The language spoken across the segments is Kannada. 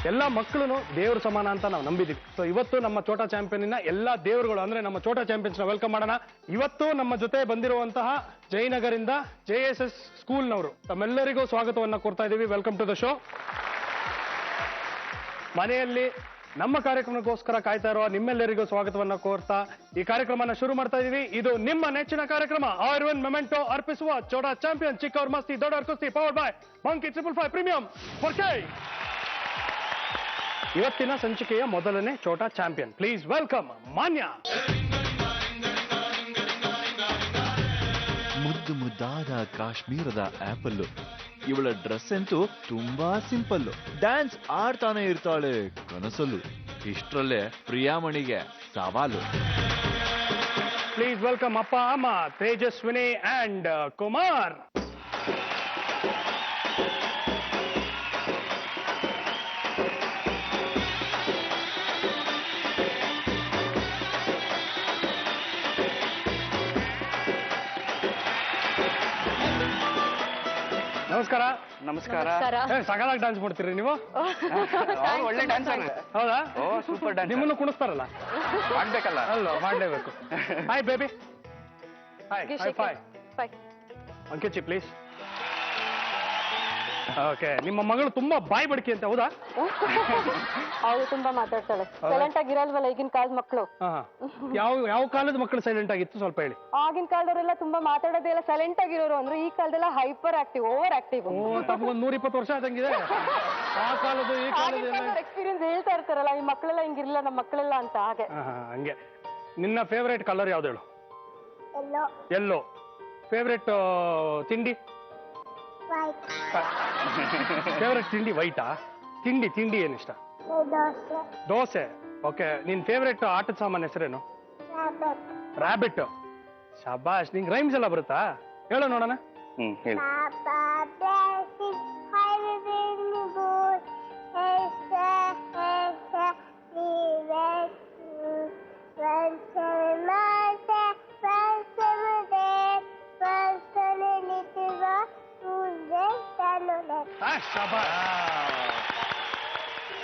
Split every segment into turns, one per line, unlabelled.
ಎಲ್ಲ ಮಕ್ಕಳು ದೇವ್ರ ಸಮಾನ ಅಂತ ನಾವು ನಂಬಿದೀವಿ. ಸೊ ಇವತ್ತು ನಮ್ಮ ಛೋಟಾ ಚಾಂಪಿಯನ್ ಎಲ್ಲ ದೇವರುಗಳು ಅಂದ್ರೆ ನಮ್ಮ ಛೋಟಾ ಚಾಂಪಿಯನ್ಸ್ ನ ವೆಲ್ಕಮ್ ಮಾಡೋಣ. ಇವತ್ತು ನಮ್ಮ ಜೊತೆ ಬಂದಿರುವಂತಹ ಜಯನಗರಿಂದ JSS ಸ್ಕೂಲ್ನವರು ತಮ್ಮೆಲ್ಲರಿಗೂ ಸ್ವಾಗತವನ್ನ ಕೋರ್ತಾ ಇದೀವಿ. Welcome to the show. ಮನೆಯಲ್ಲಿ ನಮ್ಮ ಕಾರ್ಯಕ್ರಮಕ್ಕೋಸ್ಕರ ಕಾಯ್ತಾ ಇರುವ ನಿಮ್ಮೆಲ್ಲರಿಗೂ ಸ್ವಾಗತವನ್ನ ಕೋರ್ತಾ ಈ ಕಾರ್ಯಕ್ರಮನ ಶುರು ಮಾಡ್ತಾ ಇದೀವಿ. ಇದು ನಿಮ್ಮ ನೆಚ್ಚಿನ ಕಾರ್ಯಕ್ರಮ R1 Memento ಅರ್ಪಿಸುವ ಛೋಟಾ ಚಾಂಪಿಯನ್ ಚಿಕ್ಕವ್ರ ಮಸ್ತಿ ದೊಡ್ಡವ್ರ ಕುಸ್ತಿ powered by monkey 555 premium 4K. ಇವತ್ತಿನ ಸಂಚಿಕೆಯ ಮೊದಲನೇ ಛೋಟಾ ಚಾಂಪಿಯನ್. ಪ್ಲೀಸ್ ವೆಲ್ಕಮ್ ಮಾನ್ಯ.
ಮುದ್ದು ಮುದ್ದಾದ ಕಾಶ್ಮೀರದ ಆಪಲ್. ಇವಳ ಡ್ರೆಸ್ ಅಂತೂ ತುಂಬಾ ಸಿಂಪಲ್. ಡ್ಯಾನ್ಸ್ ಆಡ್ತಾನೆ ಇರ್ತಾಳೆ ಕನಸಲು. ಇಷ್ಟರಲ್ಲೇ ಪ್ರಿಯಾಮಣಿಗೆ ಸವಾಲು.
ಪ್ಲೀಸ್ ವೆಲ್ಕಮ್ ಅಪ್ಪ ಅಮ್ಮ ತೇಜಸ್ವಿನಿ ಅಂಡ್ ಕುಮಾರ್. ನಮಸ್ಕಾರ.
ನಮಸ್ಕಾರ.
ಸಗಲಾಗಿ ಡಾನ್ಸ್ ಮಾಡ್ತೀರಿ ನೀವು?
ಒಳ್ಳೆ ಡ್ಯಾನ್ಸರ್.
ಹೌದಾ?
Oh super dance.
ನಿಮ್ಮನ್ನು ಕುಣಿಸ್ತಾರಲ್ಲ,
ಮಾಡ್ಬೇಕಲ್ಲ?
ಅಲ್ಲ, ಮಾಡ್ಲೇಬೇಕು. Hi baby. Hi high five. ಅಂಕಿಚಿ ಪ್ಲೀಸ್. ಓಕೆ, ನಿಮ್ಮ ಮಗಳು ತುಂಬಾ ಬಾಯಿ ಬಡಿಕೆ ಅಂತ, ಹೌದಾ?
ಅವಳು ತುಂಬಾ ಮಾತಾಡ್ತಾಳೆ. ಸೈಲೆಂಟ್ ಆಗಿರಲ್ವಲ್ಲ ಈಗಿನ ಕಾಲದ ಮಕ್ಕಳು.
ಯಾವ ಕಾಲದ ಮಕ್ಕಳು ಸೈಲೆಂಟ್ ಆಗಿತ್ತು ಸ್ವಲ್ಪ ಹೇಳಿ.
ಆಗಿನ ಕಾಲದವರೆಲ್ಲ ತುಂಬಾ ಮಾತಾಡೋದೇ ಇಲ್ಲ, ಸೈಲೆಂಟ್ ಆಗಿರೋರು. ಅಂದ್ರೆ ಈ ಕಾಲದೆಲ್ಲ ಹೈಪರ್ ಆಕ್ಟಿವ್, ಓವರ್ ಆಕ್ಟಿವ್.
ತಮಗೊಂದು 120 ವರ್ಷ ಆದಂಗಿದೆ. ಆ ಕಾಲದ ಈ ಕಾಲದ
ಎಕ್ಸ್ಪೀರಿಯನ್ಸ್ ಹೇಳ್ತಾ ಇರ್ತಾರಲ್ಲ, ಈ ಮಕ್ಕಳೆಲ್ಲ ಹಿಂಗಿರ್ಲಿಲ್ಲ ನಮ್ಮ ಮಕ್ಕಳೆಲ್ಲ ಅಂತ. ಹಾಗೆ
ಹಂಗೆ. ನಿನ್ನ ಫೇವ್ರೇಟ್ ಕಲರ್ ಯಾವ್ದು ಹೇಳು? ಎಲ್ಲೋ. ಫೇವ್ರೇಟ್ ತಿಂಡಿ? ಫೇವ್ರೇಟ್ ತಿಂಡಿ ವೈಟಾ? ತಿಂಡಿ ಏನಿಷ್ಟ? ದೋಸೆ. ಓಕೆ, ನಿನ್ ಫೇವ್ರೇಟ್ ಆಟದ ಸಾಮಾನು ಹೆಸರೇನು? ರಾಬಿಟ್. ಶಬಾಷ್. ನಿಂಗೆ ರೈಮ್ಸ್ ಎಲ್ಲ ಬರುತ್ತಾ? ಹೇಳು ನೋಡೋಣ.
ಹೇಳಿ.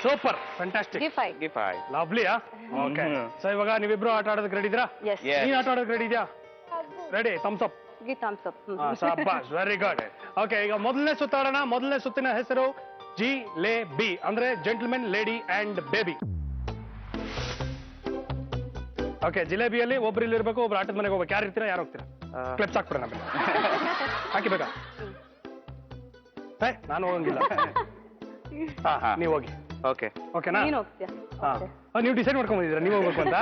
ಸೂಪರ್, ಫ್ಯಾಂಟಾಸ್ಟಿಕ್, ಲವ್ಲಿಯಾ? ಓಕೆ, ಸೊ ಇವಾಗ ನೀವಿಬ್ರು ಆಟ ಆಡೋದಕ್ಕೆ ರೆಡಿ ಇದ್ದೀರಾ? ನೀನ್ ಆಟ ಆಡೋದಕ್ಕೆ ರೆಡಿ ಇದೆಯಾ? ರೆಡಿ. Thumbs up. ಶಾಬಾಷ್, ವೆರಿ ಗುಡ್. ಓಕೆ, ಈಗ ಮೊದಲನೇ ಸುತ್ತಾಡೋಣ. ಮೊದಲನೇ ಸುತ್ತಿನ ಹೆಸರು ಜಿಲೇಬಿ, ಅಂದ್ರೆ gentlemen, lady and baby. Okay, ಜಿಲೇಬಿಯಲ್ಲಿ ಒಬ್ರು ಇಲ್ಲಿ ಇರ್ಬೇಕು, ಒಬ್ರು ಆಟದ ಮನೆಗೆ ಹೋಗ್ಬೇಕು. ಯಾರು ಇರ್ತೀರಾ, ಯಾರು ಹೋಗ್ತೀರಾ? ಕ್ಲಿಪ್ಸ್ ಹಾಕ್ಬಿಡ ನಮಗೆ. ಹಾಕಿಬೇಕಾ? ನಾನು ಹೋಗಂಗಿಲ್ಲ. ನೀವು ಹೋಗಿ.
ಓಕೆ,
ಓಕೆನಾ? ನೀವು ಡಿಸೈಡ್ ಮಾಡ್ಕೊಂಡ್ ಬಂದಿದ್ರಾ ನೀವು ಹೋಗ್ಬೇಕು ಅಂತ?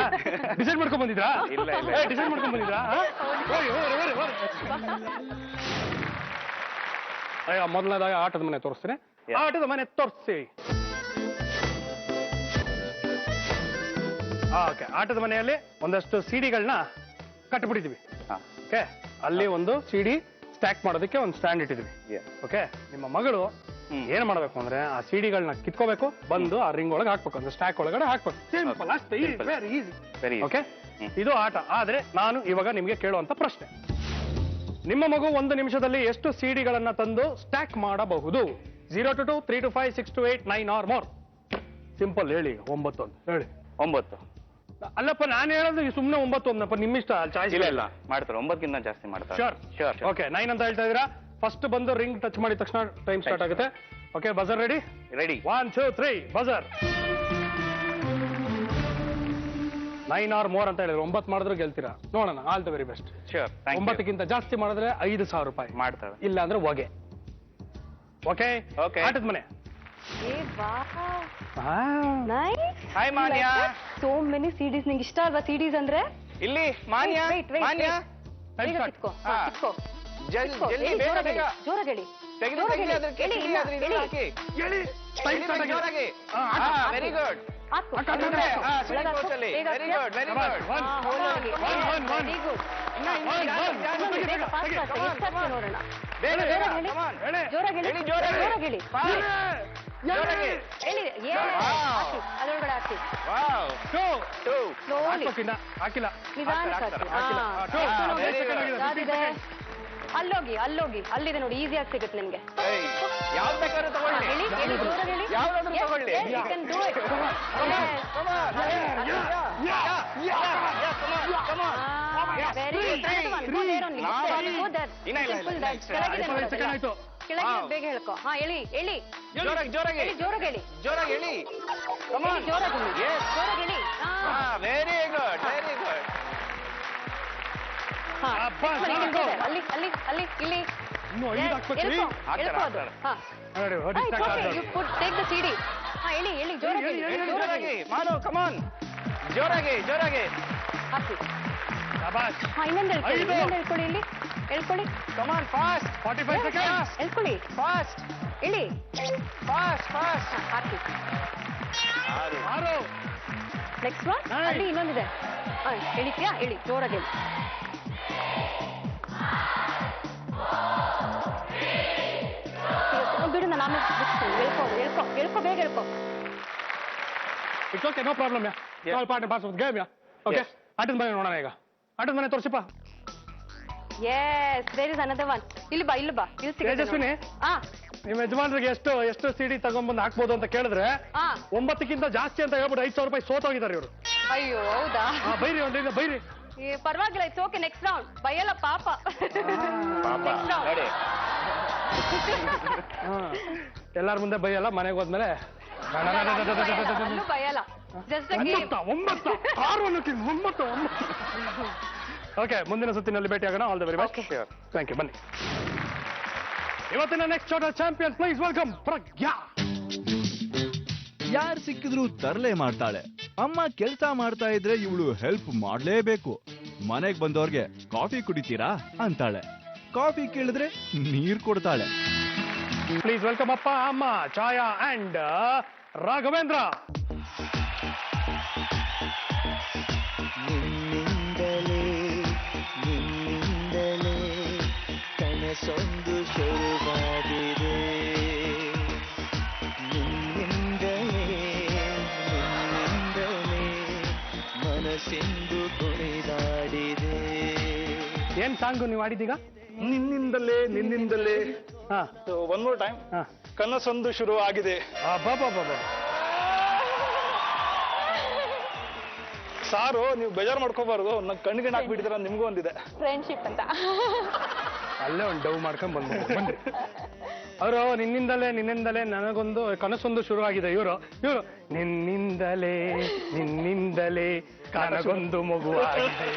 ಡಿಸೈಡ್ ಮಾಡ್ಕೊಂಡ್ ಬಂದಿದ್ರಾ?
ಇಲ್ಲ.
ಡಿಸೈಡ್ ಮಾಡ್ಕೊಂಡ್ ಬಂದಿದ್ರಾ? ಮೊದಲನೇದಾಗ ಆಟದ ಮನೆ ತೋರಿಸ್ತೀನಿ. ಆಟದ ಮನೆ ತೋರಿಸಿ. ಓಕೆ, ಆಟದ ಮನೆಯಲ್ಲಿ ಒಂದಷ್ಟು ಸಿಡಿಗಳನ್ನ ಕಟ್ಬಿಟ್ಟಿದೀವಿ. ಓಕೆ, ಅಲ್ಲಿ ಒಂದು ಸಿಡಿ ಸ್ಟ್ಯಾಕ್ ಮಾಡೋದಕ್ಕೆ ಒಂದು ಸ್ಟ್ಯಾಂಡ್ ಇಟ್ಟಿದ್ವಿ. ಓಕೆ, ನಿಮ್ಮ ಮಗಳು ಏನ್ ಮಾಡ್ಬೇಕು ಅಂದ್ರೆ ಆ ಸಿಡಿಗಳನ್ನ ಕಿತ್ಕೋಬೇಕು, ಬಂದು ಆ ರಿಂಗ್ ಒಳಗೆ ಹಾಕ್ಬೇಕು, ಅಂದ್ರೆ ಸ್ಟ್ಯಾಕ್ ಒಳಗಡೆ ಹಾಕ್ಬೇಕು. ಸಿಂಪಲ್, ಅಷ್ಟೇ. Very easy. ಓಕೆ, ಇದು ಆಟ. ಆದ್ರೆ ನಾನು ಇವಾಗ ನಿಮ್ಗೆ ಕೇಳುವಂತ ಪ್ರಶ್ನೆ, ನಿಮ್ಮ ಮಗು 1 ನಿಮಿಷದಲ್ಲಿ ಎಷ್ಟು ಸಿಡಿಗಳನ್ನ ತಂದು ಸ್ಟ್ಯಾಕ್ ಮಾಡಬಹುದು? 0 to 2, 3 to 5, 6 to 8, 9 or more. Simple. ಹೇಳಿ. 9 ಅಂತ ಹೇಳಿ.
9.
ಅಲ್ಲಪ್ಪ, ನಾನು ಹೇಳೋದು ಸುಮ್ನೆ 9 ಅಂದಪ್ಪ. ನಿಮ್ಮಿಷ್ಟ. ಚಾಯ್ಸ್
ಇಲ್ಲ, ಮಾಡ್ತಾರೆ. 9ಗಿಂತ ಜಾಸ್ತಿ ಮಾಡ್ತಾರೆ.
ಶೋರ್. ಓಕೆ, 9 ಅಂತ ಹೇಳ್ತಾ ಇದೀರಾ. ಫಸ್ಟ್ ಬಂದು ರಿಂಗ್ ಟಚ್ ಮಾಡಿದ ತಕ್ಷಣ ಟೈಮ್ ಸ್ಟಾರ್ಟ್ ಆಗುತ್ತೆ. Okay, buzzer ready? 1 2 3 buzzer. 9 or more ಅಂತ ಹೇಳಿದ್ರೆ 9 ಮಾಡಿದ್ರು ಗೆಲ್ತೀರಾ. ನೋಡೋಣ. All the very best. 9ಗಿಂತ ಜಾಸ್ತಿ ಮಾಡಿದ್ರೆ 5,000 ರೂಪಾಯಿ ಮಾಡ್ತಾರೆ, ಇಲ್ಲ ಅಂದ್ರೆ ಹೊಗೆ. ಓಕೆ, ಆಟದ ಮನೆ.
ಹಾಯ್ ಮಾನ್ಯ.
So many CDs. ನಿಂಗೆ ಇಷ್ಟ ಅಲ್ವಾ ಸಿಡೀಸ್ ಅಂದ್ರೆ?
ಇಲ್ಲಿ ಮಾನ್ಯ.
ಜೋರಾಗಿ.
Very good.
ಹಾಕಿಲ್ಲ. ಅಲ್ಲೋಗಿ ಅಲ್ಲಿದೆ ನೋಡಿ, ಈಸಿಯಾಗಿ ಸಿಗುತ್ತೆ ನಿಮ್ಗೆ.
ಯಾವ್ದು ಬೇಕಾದ್ರೂ ತಗೊಳ್ಳಿ.
ಹೇಳಿ ಹೇಳಿ ಜೋರಾಗಿ ಹೇಳಿ.
ಯಾವ್ದಾದ್ರು ತಗೊಳ್ಳಿ.
Yes, you can do it. Come on. Yes.
Come on. Come on.
Very good. Another one. Go there only. Go there.
ಇಲ್ಲ, ಇಲ್ಲ,
Simple
ಇಲ್ಲ.
that. ಕೆಳಗಿದೆ
ಐದು
ನೋಡು.
ಸೆಕೆಂಡ್ ಆಯ್ತು.
ಕೆಳಗಿದೆ ಬೇಗ ಹೇಳ್ಕೊ. ಹಾ ಹೇಳಿ ಹೇಳಿ
ಜೋರಾಗಿ ಜೋರಾಗಿ
ಹೇಳಿ ಜೋರಾಗಿ ಹೇಳಿ.
ಜೋರಾಗಿ ಹೇಳಿ. Come on.
ಜೋರಾಗಿ ಹೇಳಿ.
Yes.
ಜೋರಾಗಿ ಹೇಳಿ.
Very good very good.
ಹಾ
ಅಬ್ಬಾ,
ಬನ್ನಿ, ಇಲ್ಲಿ
ಸಾಕು.
go there. ಅಲ್ಲಿ ಅಲ್ಲಿ ಅಲ್ಲಿ ಇಲ್ಲಿ.
ಇನ್ನು 5 ಹಾಕ್ಬೇಕು.
ಎಳ್ಕೊ
ಹಾಕ್ತಾರೆ,
ಎಳ್ಕೊ ಅದು.
ಹಾಕ್ತಾರೆ.
ಹಾ
ನೋಡಿ, ಹೊಡಿ,
it's
ಸಾಕು,
okay.
ಆಡ್ತಾರೆ.
You put take the CD. ಹಾ ಹೇಳಿ ಹೇಳಿ ಜೋರಾಗಿ ಹೇಳಿ. ಜೋರಾಗಿ
ಜೋರಾಗಿ ಮಾಡು. Come on. ಜೋರಾಗಿ ಜೋರಾಗಿ.
ಹಾಕಿ.
ಶಬಾಷ್.
ಹಾ ಇನ್ನೊಂದು ಹೇಳ್ಕೊಳ್ಳಿ.
ಐದು.
ಇನ್ನೊಂದು ಹೇಳ್ಕೊಳ್ಳಿ ಇಲ್ಲಿ. ಹೇಳ್ಕೊಳ್ಳಿ.
Come on fast.
45 ಸೆಕೆಂಡ್.
ಹೇಳ್ಕೊಳ್ಳಿ.
Fast.
ಇಳಿ.
Fast fast.
ಹಾ, ಹಾಕಿ.
6.
Next one.
Nine.
ಅಲ್ಲಿ ಇನ್ನೊಂದಿದೆ. ಹಾ ಹೇಳಿದ್ಯಾ ಹೇಳಿ ಜೋರಾಗಿ ಹೇಳಿ. ಬಿಡು ನಾನು ಆಮೇಲೆ ಬಿಡ್ತೀನಿ. ಹೇಳ್ಕೊ ಹೇಳ್ಕೊ ಹೇಳ್ಕೊ ಬೇಗ ಹೇಳ್ಕೊ.
It's okay, no problem ya. Call part pass game ya. Okay,
Yes.
ಆಟದ ಮನೆ ನೋಡೋಣ ಈಗ. ಆಟದ ಮನೆ ತೋರಿಸಿಪ್ಪ.
Yes there is another one. ಇಲ್ಲಿ ಬಾ ಇಲ್ಲಿ ಬಾ ಇಲ್ಲಿ ಸಿಗುತ್ತೆ
ತೇಜಸ್ವಿನಿ?
ನೋಡಿ. ಹಾ
ನಿಮ್ಮ ಯಜಮಾನ್ರಿಗೆ ಎಷ್ಟು ಸಿಡಿ ತಗೊಂಡ್ಬಂದು ಹಾಕ್ಬೋದು ಅಂತ ಕೇಳಿದ್ರೆ
ಹಾ
9ಕ್ಕಿಂತ ಜಾಸ್ತಿ ಅಂತ ಹೇಳ್ಬಿಟ್ಟು 5,000 ರೂಪಾಯಿ ಸೋತೋಗಿದ್ದಾರೆ ಇವರು.
ಅಯ್ಯೋ ಹೌದಾ?
ಬೈರಿ ಒಂದ್ರಿಂದ ಬೈರಿ.
ಏ, ಪರವಾಗಿಲ್ಲ ಇಟ್ಸ್ ಓಕೆ. ನೆಕ್ಸ್ಟ್ ರೌಂಡ್ ಬೈಯಲ್ಲ ಪಾಪ.
ಪಾಪ
Next round.
ನೋಡಿ.
ಎಲ್ಲಾರ ಮುಂದೆ ಬೈಯಲ್ಲ, ಮನೆಗೆ ಹೋದ್ಮೇಲೆ
ಅಲ್ಲೂ ಬೈಯಲ್ಲ. Just game.
9 6 ಅನ್ನೋಕ್ಕಿಂತ 9. ಓಕೆ, ಮುಂದಿನ ಸುತ್ತಿನಲ್ಲಿ ಭೇಟಿಯಾಗೋಣ. All the very best.
Okay.
Thank you. ಬನ್ನಿ. ಇವತ್ತಿನ next short champion please welcome Pragna.
ಯಾರು ಸಿಕ್ಕಿದ್ರು ತರಲೆ ಮಾಡ್ತಾಳೆ. ಅಮ್ಮ ಕೆಲಸ ಮಾಡ್ತಾ ಇದ್ರೆ ಇವಳು ಹೆಲ್ಪ್ ಮಾಡ್ಲೇಬೇಕು. ಮನೆಗ್ ಬಂದವ್ರಿಗೆ ಕಾಫಿ ಕುಡಿತೀರಾ ಅಂತಾಳೆ. ಕಾಫಿ ಕೇಳಿದ್ರೆ ನೀರ್ ಕೊಡ್ತಾಳೆ.
ಪ್ಲೀಸ್ ವೆಲ್ಕಮ್ ಅಪ್ಪ, ಅಮ್ಮ, ಛಾಯಾ ಅಂಡ್ ರಾಘವೇಂದ್ರ.
ನಿನ್ನಿಂದಲೇ ನಿನ್ನಿಂದಲೇ ಕನಸೊಂದು ಶುರುವಾಗಿದೆ. ನಿನ್ನಿಂದಲೇ ನಿನ್ನಿಂದಲೇ ಮನಸ್ಸೆಂದು ಕುಣಿದಾಡಿದೆ.
ಏನ್ ಸಾಂಗು ನೀವು ಆಡಿದೀಗ?
ನಿನ್ನಿಂದಲೇ
ಹಾ
ಒನ್ ಮೋರ್ ಟೈಮ್.
ಹಾ.
ಕನಸೊಂದು ಶುರು ಆಗಿದೆ. ಸಾರು ನೀವು ಬೇಜಾರು ಮಾಡ್ಕೋಬಾರ್ದು, ನಂಗೆ ಕಣ್ಣಿಗೆ ಹಾಕ್ಬಿಟ್ಟಿದ್ದೀರ, ನಿಮ್ಗೂ ಒಂದಿದೆ.
ಫ್ರೆಂಡ್ಶಿಪ್ ಅಂತ.
ಅಲ್ಲೇ ಒಂದು ಡವ್ ಮಾಡ್ಕೊಂಡ್ ಬಂದ್ರಿ. ಅವರು ನಿನ್ನಿಂದಲೇ ನನಗೊಂದು ಕನಸೊಂದು ಶುರುವಾಗಿದೆ. ಇವರು ನಿನ್ನಿಂದಲೇ ನನಗೊಂದು ಮಗುವಾಗಿದೆ.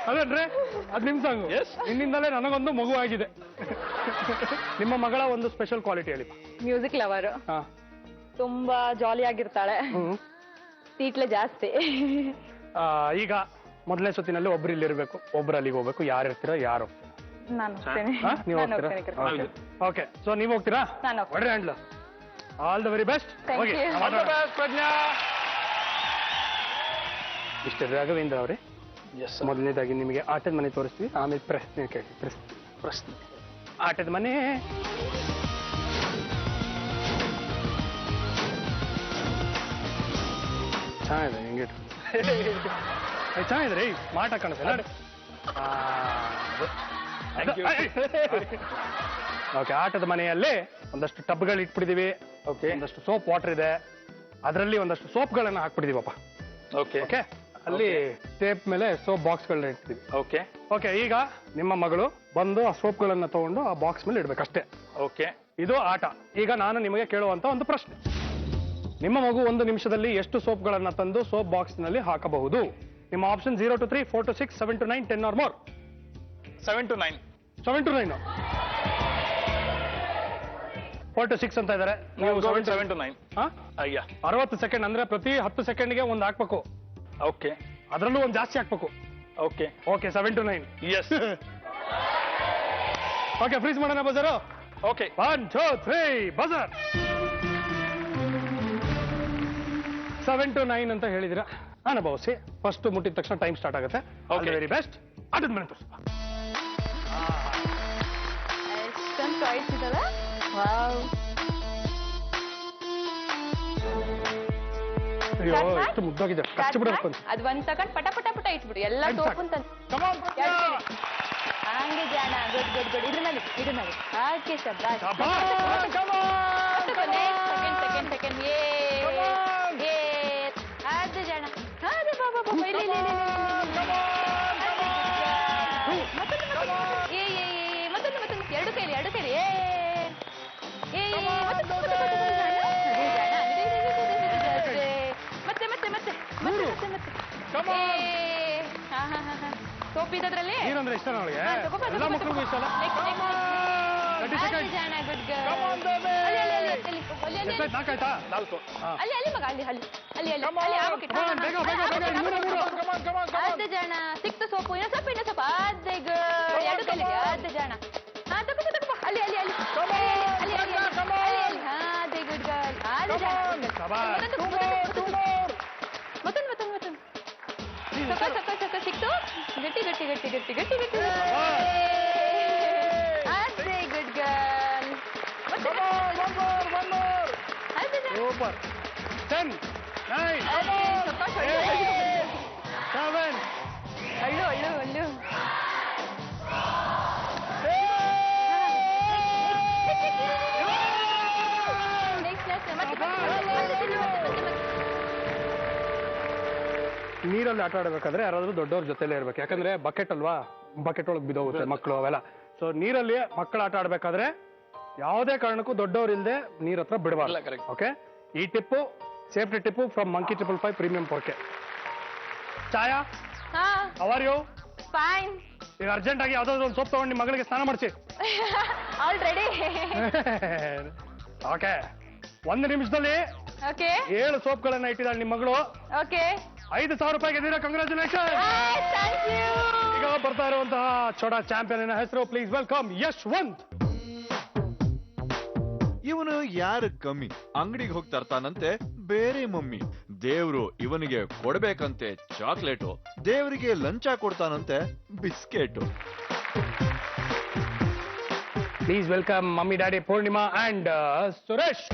ಅದೇನ್ರಿ ಅದ್ ನಿಮ್ ಸಾಂಗು. ನಿನ್ನಿಂದಲೇ ನನಗೊಂದು ಮಗು ಆಗಿದೆ. ನಿಮ್ಮ ಮಗಳ ಒಂದು ಸ್ಪೆಷಲ್ ಕ್ವಾಲಿಟಿ ಹೇಳಿ.
Music lover.
ಹಾ.
ತುಂಬಾ ಜಾಲಿ ಆಗಿರ್ತಾಳೆ. ತೀಟ್ಲೆ ಜಾಸ್ತಿ.
ಈಗ ಮೊದಲನೇ ಸುತ್ತಿನಲ್ಲಿ ಒಬ್ರು ಇಲ್ಲಿರ್ಬೇಕು, ಒಬ್ರು ಅಲ್ಲಿಗೆ ಹೋಗ್ಬೇಕು. ಯಾರು ಇರ್ತೀರಾ? ಯಾರು ಹೋಗ್ತೀರಾ?
ನಾನು ಹೋಗ್ತೇನೆ.
ನೀವು ಹೋಗ್ತೀರಾ? ಓಕೆ, ಸೊ ನೀವು ಹೋಗ್ತೀರಾ?
ನಾನು ಹೋಗ್ತೀನಿ.
ಒಡ್ರಿ ಹ್ಯಾಂಡ್ಲ. All the very best.
Thank
ಹೋಗಿ
you.
ಪ್ರಜ್ಞಾ. ಇಷ್ಟೇ ರಾಘವೇಂದ್ರ ಅವರೇ. ಮೊದಲನೇದಾಗಿ ನಿಮಗೆ ಆಟದ ಮನೆ ತೋರಿಸ್ತೀವಿ, ಆಮೇಲೆ ಪ್ರಶ್ನೆ ಕೇಳಿ. ಪ್ರಶ್ನೆ ಆಟದ ಮನೆ. ಚೆನ್ನಾಗಿದೆ, ಹೆಂಗೆ ಚೆನ್ನಾಗಿದೆ ರೀ. ಮಾಟ ಕಾಣುತ್ತೆ ನೋಡಿ. ಓಕೆ, ಆಟದ ಮನೆಯಲ್ಲಿ ಒಂದಷ್ಟು ಟಬ್ಗಳು ಇಟ್ಬಿಟ್ಟಿದೀವಿ. ಓಕೆ, ಒಂದಷ್ಟು ಸೋಪ್ ವಾಟರ್ ಇದೆ, ಅದರಲ್ಲಿ ಒಂದಷ್ಟು ಸೋಪ್ಗಳನ್ನ ಹಾಕ್ಬಿಟ್ಟಿದೀವಪ್ಪ.
ಓಕೆ
ಓಕೆ, ಅಲ್ಲಿ ಟೇಪ್ ಮೇಲೆ ಸೋಪ್ ಬಾಕ್ಸ್ಗಳನ್ನ ಇಟ್ಟಿದೀವಿ.
ಓಕೆ
ಓಕೆ, ಈಗ ನಿಮ್ಮ ಮಗಳು ಬಂದು ಆ ಸೋಪ್ಗಳನ್ನ ತಗೊಂಡು ಆ ಬಾಕ್ಸ್ ಮೇಲೆ ಇಡ್ಬೇಕಷ್ಟೇ.
ಓಕೆ
ಇದು ಆಟ. ಈಗ ನಾನು ನಿಮಗೆ ಕೇಳುವಂತ ಒಂದು ಪ್ರಶ್ನೆ. ನಿಮ್ಮ ಮಗು 1 ನಿಮಿಷದಲ್ಲಿ ಎಷ್ಟು ಸೋಪ್ಗಳನ್ನ ತಂದು ಸೋಪ್ ಬಾಕ್ಸ್ ನಲ್ಲಿ ಹಾಕಬಹುದು? ನಿಮ್ಮ option 0 to 3, 4 to 6, 7 to 9, 10 or more.
7 to 9.
7 to 9. 4 to 6 ಅಂತ ಇದ್ದಾರೆ. ನೀವು
7 to 9. ಅಯ್ಯ
60 ಸೆಕೆಂಡ್ ಅಂದ್ರೆ ಪ್ರತಿ 10 ಸೆಕೆಂಡ್ಗೆ ಒಂದು ಹಾಕ್ಬೇಕು.
ಓಕೆ
ಅದರಲ್ಲೂ ಒಂದು ಜಾಸ್ತಿ ಹಾಕ್ಬೇಕು.
Okay
okay, 7 to 9.
Yes.
Okay, freeze ಮಾಡೋಣ ಬಜಾರು.
ಓಕೆ
1, 2, 3 ಬಜಾರ್. 7 to 9 ಅಂತ ಹೇಳಿದಿರ. ಅನುಭವಿಸಿ. ಫಸ್ಟ್ ಮುಟ್ಟಿದ ತಕ್ಷಣ ಟೈಮ್ ಸ್ಟಾರ್ಟ್ ಆಗುತ್ತೆ.
Okay.
Very best. ಆಟದ ಮನೆ ತೋರಿಸ.
ಎಷ್ಟೊಂದು ಚಾಯ್ಸ್ ಇದಲ್ಲ. ವಾವ್.
ಅಯ್ಯೋ, ಎಷ್ಟು ಮುದ್ದಾಗಿದೆ. ಕಚ್ಚಿ ಬಿಡಬೇಕು.
ಅದು 1 ಸೆಕೆಂಡ್ ಪಟ ಪಟ ಪಟ ಇಟ್ಬಿಡು. ಎಲ್ಲ
Time
ಸೋಪ್ ಅಂತ.
Come on,
ಎರಡು
Pragya.
ಆ
ಹಂಗೆ ಜಾಣ ಗುಡ್ ಗುಡ್ ಗುಡ್ ಇದ್ರ ಮೇಲೆ ಓಕೆ ಶಬಾಷ್ ಸೆಕೆಂಡ್ ಅದು ಜಾಣ ಅದು ಬಾಬಾ ಮತ್ತೊಂದು ಎರಡು ಕೈಲಿ ಮತ್ತೆ ಸೋಪ್ ಇದ್ರಲ್ಲಿ
ನೀರಂದ್ರೆ ಇಷ್ಟ ನನಗೆ ಎಲ್ಲ ಮಕ್ಕಳಿಗೂ ಇಷ್ಟ ಅಲ್ಲ ನಾಲ್ಕಾಯ್ತಾ 4
ಅಲ್ಲಿ ಮಗ ಅಲ್ಲಿ ಅರ್ಧ ಜನ ಸಿಕ್ತು ಸೋಪು ಇನ್ನೊಂದು ಸ್ವಲ್ಪ ಎರಡು ಕೈಲಿ ಅರ್ಧ ಜನ ಅಲ್ಲಿ ಅದೇ ಗುಡ್ ಗರ್ಲ್ ಮತ್ತೊಂದು ಸಕ್ಕ ಸಿಕ್ತು ಗಟ್ಟಿ ಅದೇ ಗುಡ್ ಗರ್ಲ್
ಸೂಪರ್ 10 9 7
ಅಳ್ಳು
ನೀರಲ್ಲಿ ಆಟ ಆಡಬೇಕಾದ್ರೆ ಯಾರಾದ್ರೂ ದೊಡ್ಡವ್ರ ಜೊತೆಲೇ ಇರ್ಬೇಕು. ಯಾಕಂದ್ರೆ ಬಕೆಟ್ ಅಲ್ವಾ, ಬಕೆಟ್ ಒಳಗೆ ಬಿದ್ದೋಗುತ್ತೆ ಮಕ್ಕಳು ಅವೆಲ್ಲ. ಸೊ ನೀರಲ್ಲಿ ಮಕ್ಕಳು ಆಟ ಆಡ್ಬೇಕಾದ್ರೆ ಯಾವುದೇ ಕಾರಣಕ್ಕೂ ದೊಡ್ಡವ್ರು ಇಲ್ಲದೆ ನೀರ್ ಹತ್ರ ಬಿಡಬಾರ್ದು. ಓಕೆ, ಈ tip safety tip from Monkey 555 premium 4K. Chhaya, how are you?
Fine.
ಈಗ ಅರ್ಜೆಂಟ್ ಆಗಿ ಯಾವ್ದಾದ್ರು ಒಂದು ಸೋಪ್ ತಗೊಂಡು ನಿಮ್ಮ ಮಗಳಿಗೆ ಸ್ನಾನ ಮಾಡಿಸಿ.
ಆಲ್ರೆಡಿ.
ಓಕೆ, 1 ನಿಮಿಷದಲ್ಲಿ 7 ಸೋಪ್ಗಳನ್ನ ಇಟ್ಟಿದ್ದಾಳೆ ನಿಮ್ಮ ಮಗಳು.
ಓಕೆ,
5,000 ರೂಪಾಯಿ ಗೆದ್ದಿರ. ಕಂಗ್ರಾಚುಲೇಷನ್. ಈಗ ಬರ್ತಾ ಇರುವಂತಹ ಚೋಡಾ ಚಾಂಪಿಯನ್ ಹೆಸರು, ಪ್ಲೀಸ್ ವೆಲ್ಕಮ್ ಯಶ್ವಂತ್.
ಇವನು ಯಾರು ಕಮ್ಮಿ, ಅಂಗಡಿಗೆ ಹೋಗಿ ತರ್ತಾನಂತೆ ಬೇರೆ ಮಮ್ಮಿ. ದೇವ್ರು ಇವನಿಗೆ ಕೊಡ್ಬೇಕಂತೆ ಚಾಕ್ಲೇಟು, ದೇವರಿಗೆ ಲಂಚ ಕೊಡ್ತಾನಂತೆ biscuit.
Please welcome mummy daddy Poornima and Suresh.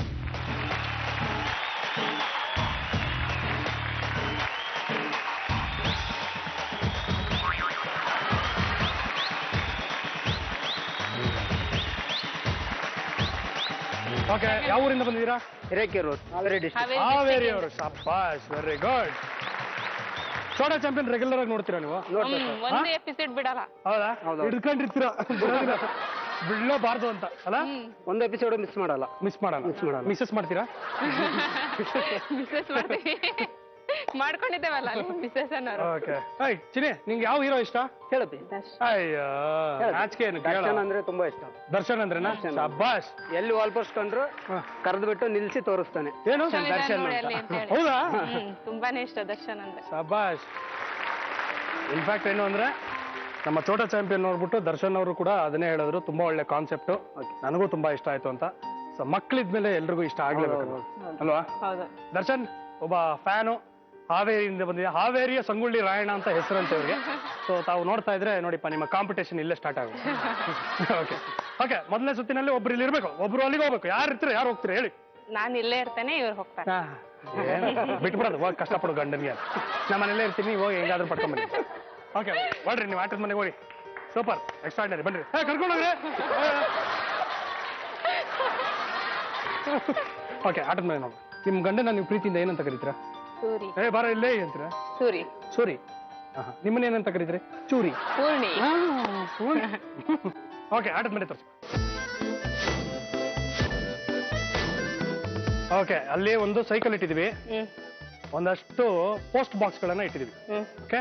Okay, ಯಾವ ಊರಿಂದ ಬಂದಿದ್ದೀರಾ?
ಹಿರೇಕೆರೂರು, ಹಾವೇರಿ ಡಿಸ್ಟ್ರಿಕ್ಟ್.
ಹಾವೇರಿ ಅವರು. ಶಬ್ಬಾಷ್, ವೆರಿ ಗುಡ್. ಚೋಡಾ ಚಾಂಪಿಯನ್ ರೆಗ್ಯುಲರ್ ಆಗಿ ನೋಡ್ತೀರಾ ನೀವು?
ಒಂದು ಎಪಿಸೋಡ್ ಬಿಡಲ್ಲ.
ಹೌದಾ? ಹಿಡ್ಕೊಂಡಿರ್ತೀರಾ, ಬಿಡಲೇಬಾರ್ದು ಅಂತ ಅಲ್ಲ?
ಒಂದು ಎಪಿಸೋಡ್ ಮಿಸ್ ಮಾಡಲ್ಲ.
ಮಿಸ್ ಮಾಡಲ್ಲ. ಮಿಸ್ಸಸ್ ಮಾಡ್ತೀರಾ?
ಮಿಸ್ಸಸ್ ಮಾಡ್ತೀವಿ, ಮಾಡ್ಕೊಂಡಿದ್ದೇವಲ್ಲ ಮಿಸ್ಸಸ್ ಅನ್ನೋರು.
ಓಕೆ, ಚಿನಿ, ನಿಂಗೆ ಯಾವ ಹೀರೋ ಇಷ್ಟ?
ಹೇಳಪ್ಪಿ.
ಅಯ್ಯೋ, ನಾಚಿಕೆ ಏನು?
ದರ್ಶನ್ ಅಂದ್ರೆ ತುಂಬಾ ಇಷ್ಟ.
ದರ್ಶನ್ ಅಂದ್ರೆನಾ? ಶಬ್ಬಾಷ್.
ಎಲ್ಲಿ ವಾಲ್ಪೋಸ್ಟ್ ಕಂಡ್ರು ಕರೆದು ಬಿಟ್ಟು ನಿಲ್ಸಿ ತೋರಿಸ್ತಾನೆ.
ಏನು
ದರ್ಶನ್
ನೋಡಿ ಅಲ್ಲಿ ಅಂತ ಹೇಳಿ.
ಹೌದಾ?
ತುಂಬಾನೇ ಇಷ್ಟ ದರ್ಶನ್ ಅಂದ್ರೆ.
ಶಬ್ಬಾಷ್. ಇನ್ಫ್ಯಾಕ್ಟ್ ಏನು ಅಂದ್ರೆ ನಮ್ಮ ಚೋಟಾ ಚಾಂಪಿಯನ್ ನೋಡ್ಬಿಟ್ಟು ದರ್ಶನ್ ಅವರು ಕೂಡ ಅದನ್ನೇ ಹೇಳಿದ್ರು, ತುಂಬಾ ಒಳ್ಳೆ ಕಾನ್ಸೆಪ್ಟ್, ನನಗೂ ತುಂಬಾ ಇಷ್ಟ ಆಯ್ತು ಅಂತ. ಸೊ ಮಕ್ಕಳಿದ್ಮೇಲೆ ಎಲ್ರಿಗೂ ಇಷ್ಟ ಆಗ್ಲೇಬೇಕು ಅಲ್ವಾ?
ಹೌದು.
ದರ್ಶನ್ ಒಬ್ಬ ಫ್ಯಾನು, ಹಾವೇರಿಯಿಂದ ಬಂದಿದೆ. ಹಾವೇರಿಯ ಸಂಗೊಳ್ಳಿ ರಾಯಣ್ಣ ಅಂತ ಹೆಸರಂತೆ ಇವ್ರಿಗೆ. ಸೊ ತಾವು ನೋಡ್ತಾ ಇದ್ರೆ ನೋಡಿಪ್ಪ, ನಿಮ್ಮ ಕಾಂಪಿಟೇಷನ್ ಇಲ್ಲೇ ಸ್ಟಾರ್ಟ್ ಆಗುತ್ತೆ. ಓಕೆ ಓಕೆ, ಮೊದಲನೇ ಸುತ್ತಿನಲ್ಲಿ ಒಬ್ರು ಇಲ್ಲಿ ಇರ್ಬೇಕು, ಒಬ್ರು ಅಲ್ಲಿಗೆ ಹೋಗ್ಬೇಕು. ಯಾರು ಇರ್ತೀರಾ, ಯಾರು ಹೋಗ್ತೀರಾ ಹೇಳಿ?
ನಾನು ಇಲ್ಲೇ ಇರ್ತೇನೆ, ಇವ್ರು ಹೋಗ್ತಾರೆ.
ಬಿಟ್ಬಿಡೋದು, ಹೋಗಿ ಕಷ್ಟಪಡು ಗಂಡನಿಗೆ. ನಮ್ಮ ಮನೇಲೇ ಇರ್ತೀನಿ, ಹೋಗಿ ಹೆಂಗಾದ್ರೂ ಪಡ್ಕೊಂಡ್ಬನ್ನಿ. ಓಕೆ, ಬರ್ರಿ, ನೀವು ಆಟದ ಮನೆಗೆ ಹೋಗಿ. Super, extraordinary. ಬನ್ರಿ, ಕರ್ಕೊಂಡೋಗ್ರಿ. ಓಕೆ, ಆಟದ ಮನೆ ನೋಡಿ. ನಿಮ್ ಗಂಡನ ನೀವು ಪ್ರೀತಿಯಿಂದ ಏನಂತ ಕರೀತೀರಾ?
ಸೂರಿ.
ಬಾರ ಇಲ್ಲೇ ಅಂತೀರಾ?
ಸೂರಿ.
ಸೂರಿ. ನಿಮ್ಮನ್ನ ಏನಂತ ಕರೀತೀರಿ? ಚೂರಿ.
ಪೂರ್ಣಿ.
ಓಕೆ, ಆಟದ ಮನೆ ತೋರಿಸಿ. ಓಕೆ, ಅಲ್ಲಿ ಒಂದು ಸೈಕಲ್ ಇಟ್ಟಿದೀವಿ, ಒಂದಷ್ಟು ಪೋಸ್ಟ್ ಬಾಕ್ಸ್ ಗಳನ್ನ ಇಟ್ಟಿದೀವಿ. ಓಕೆ,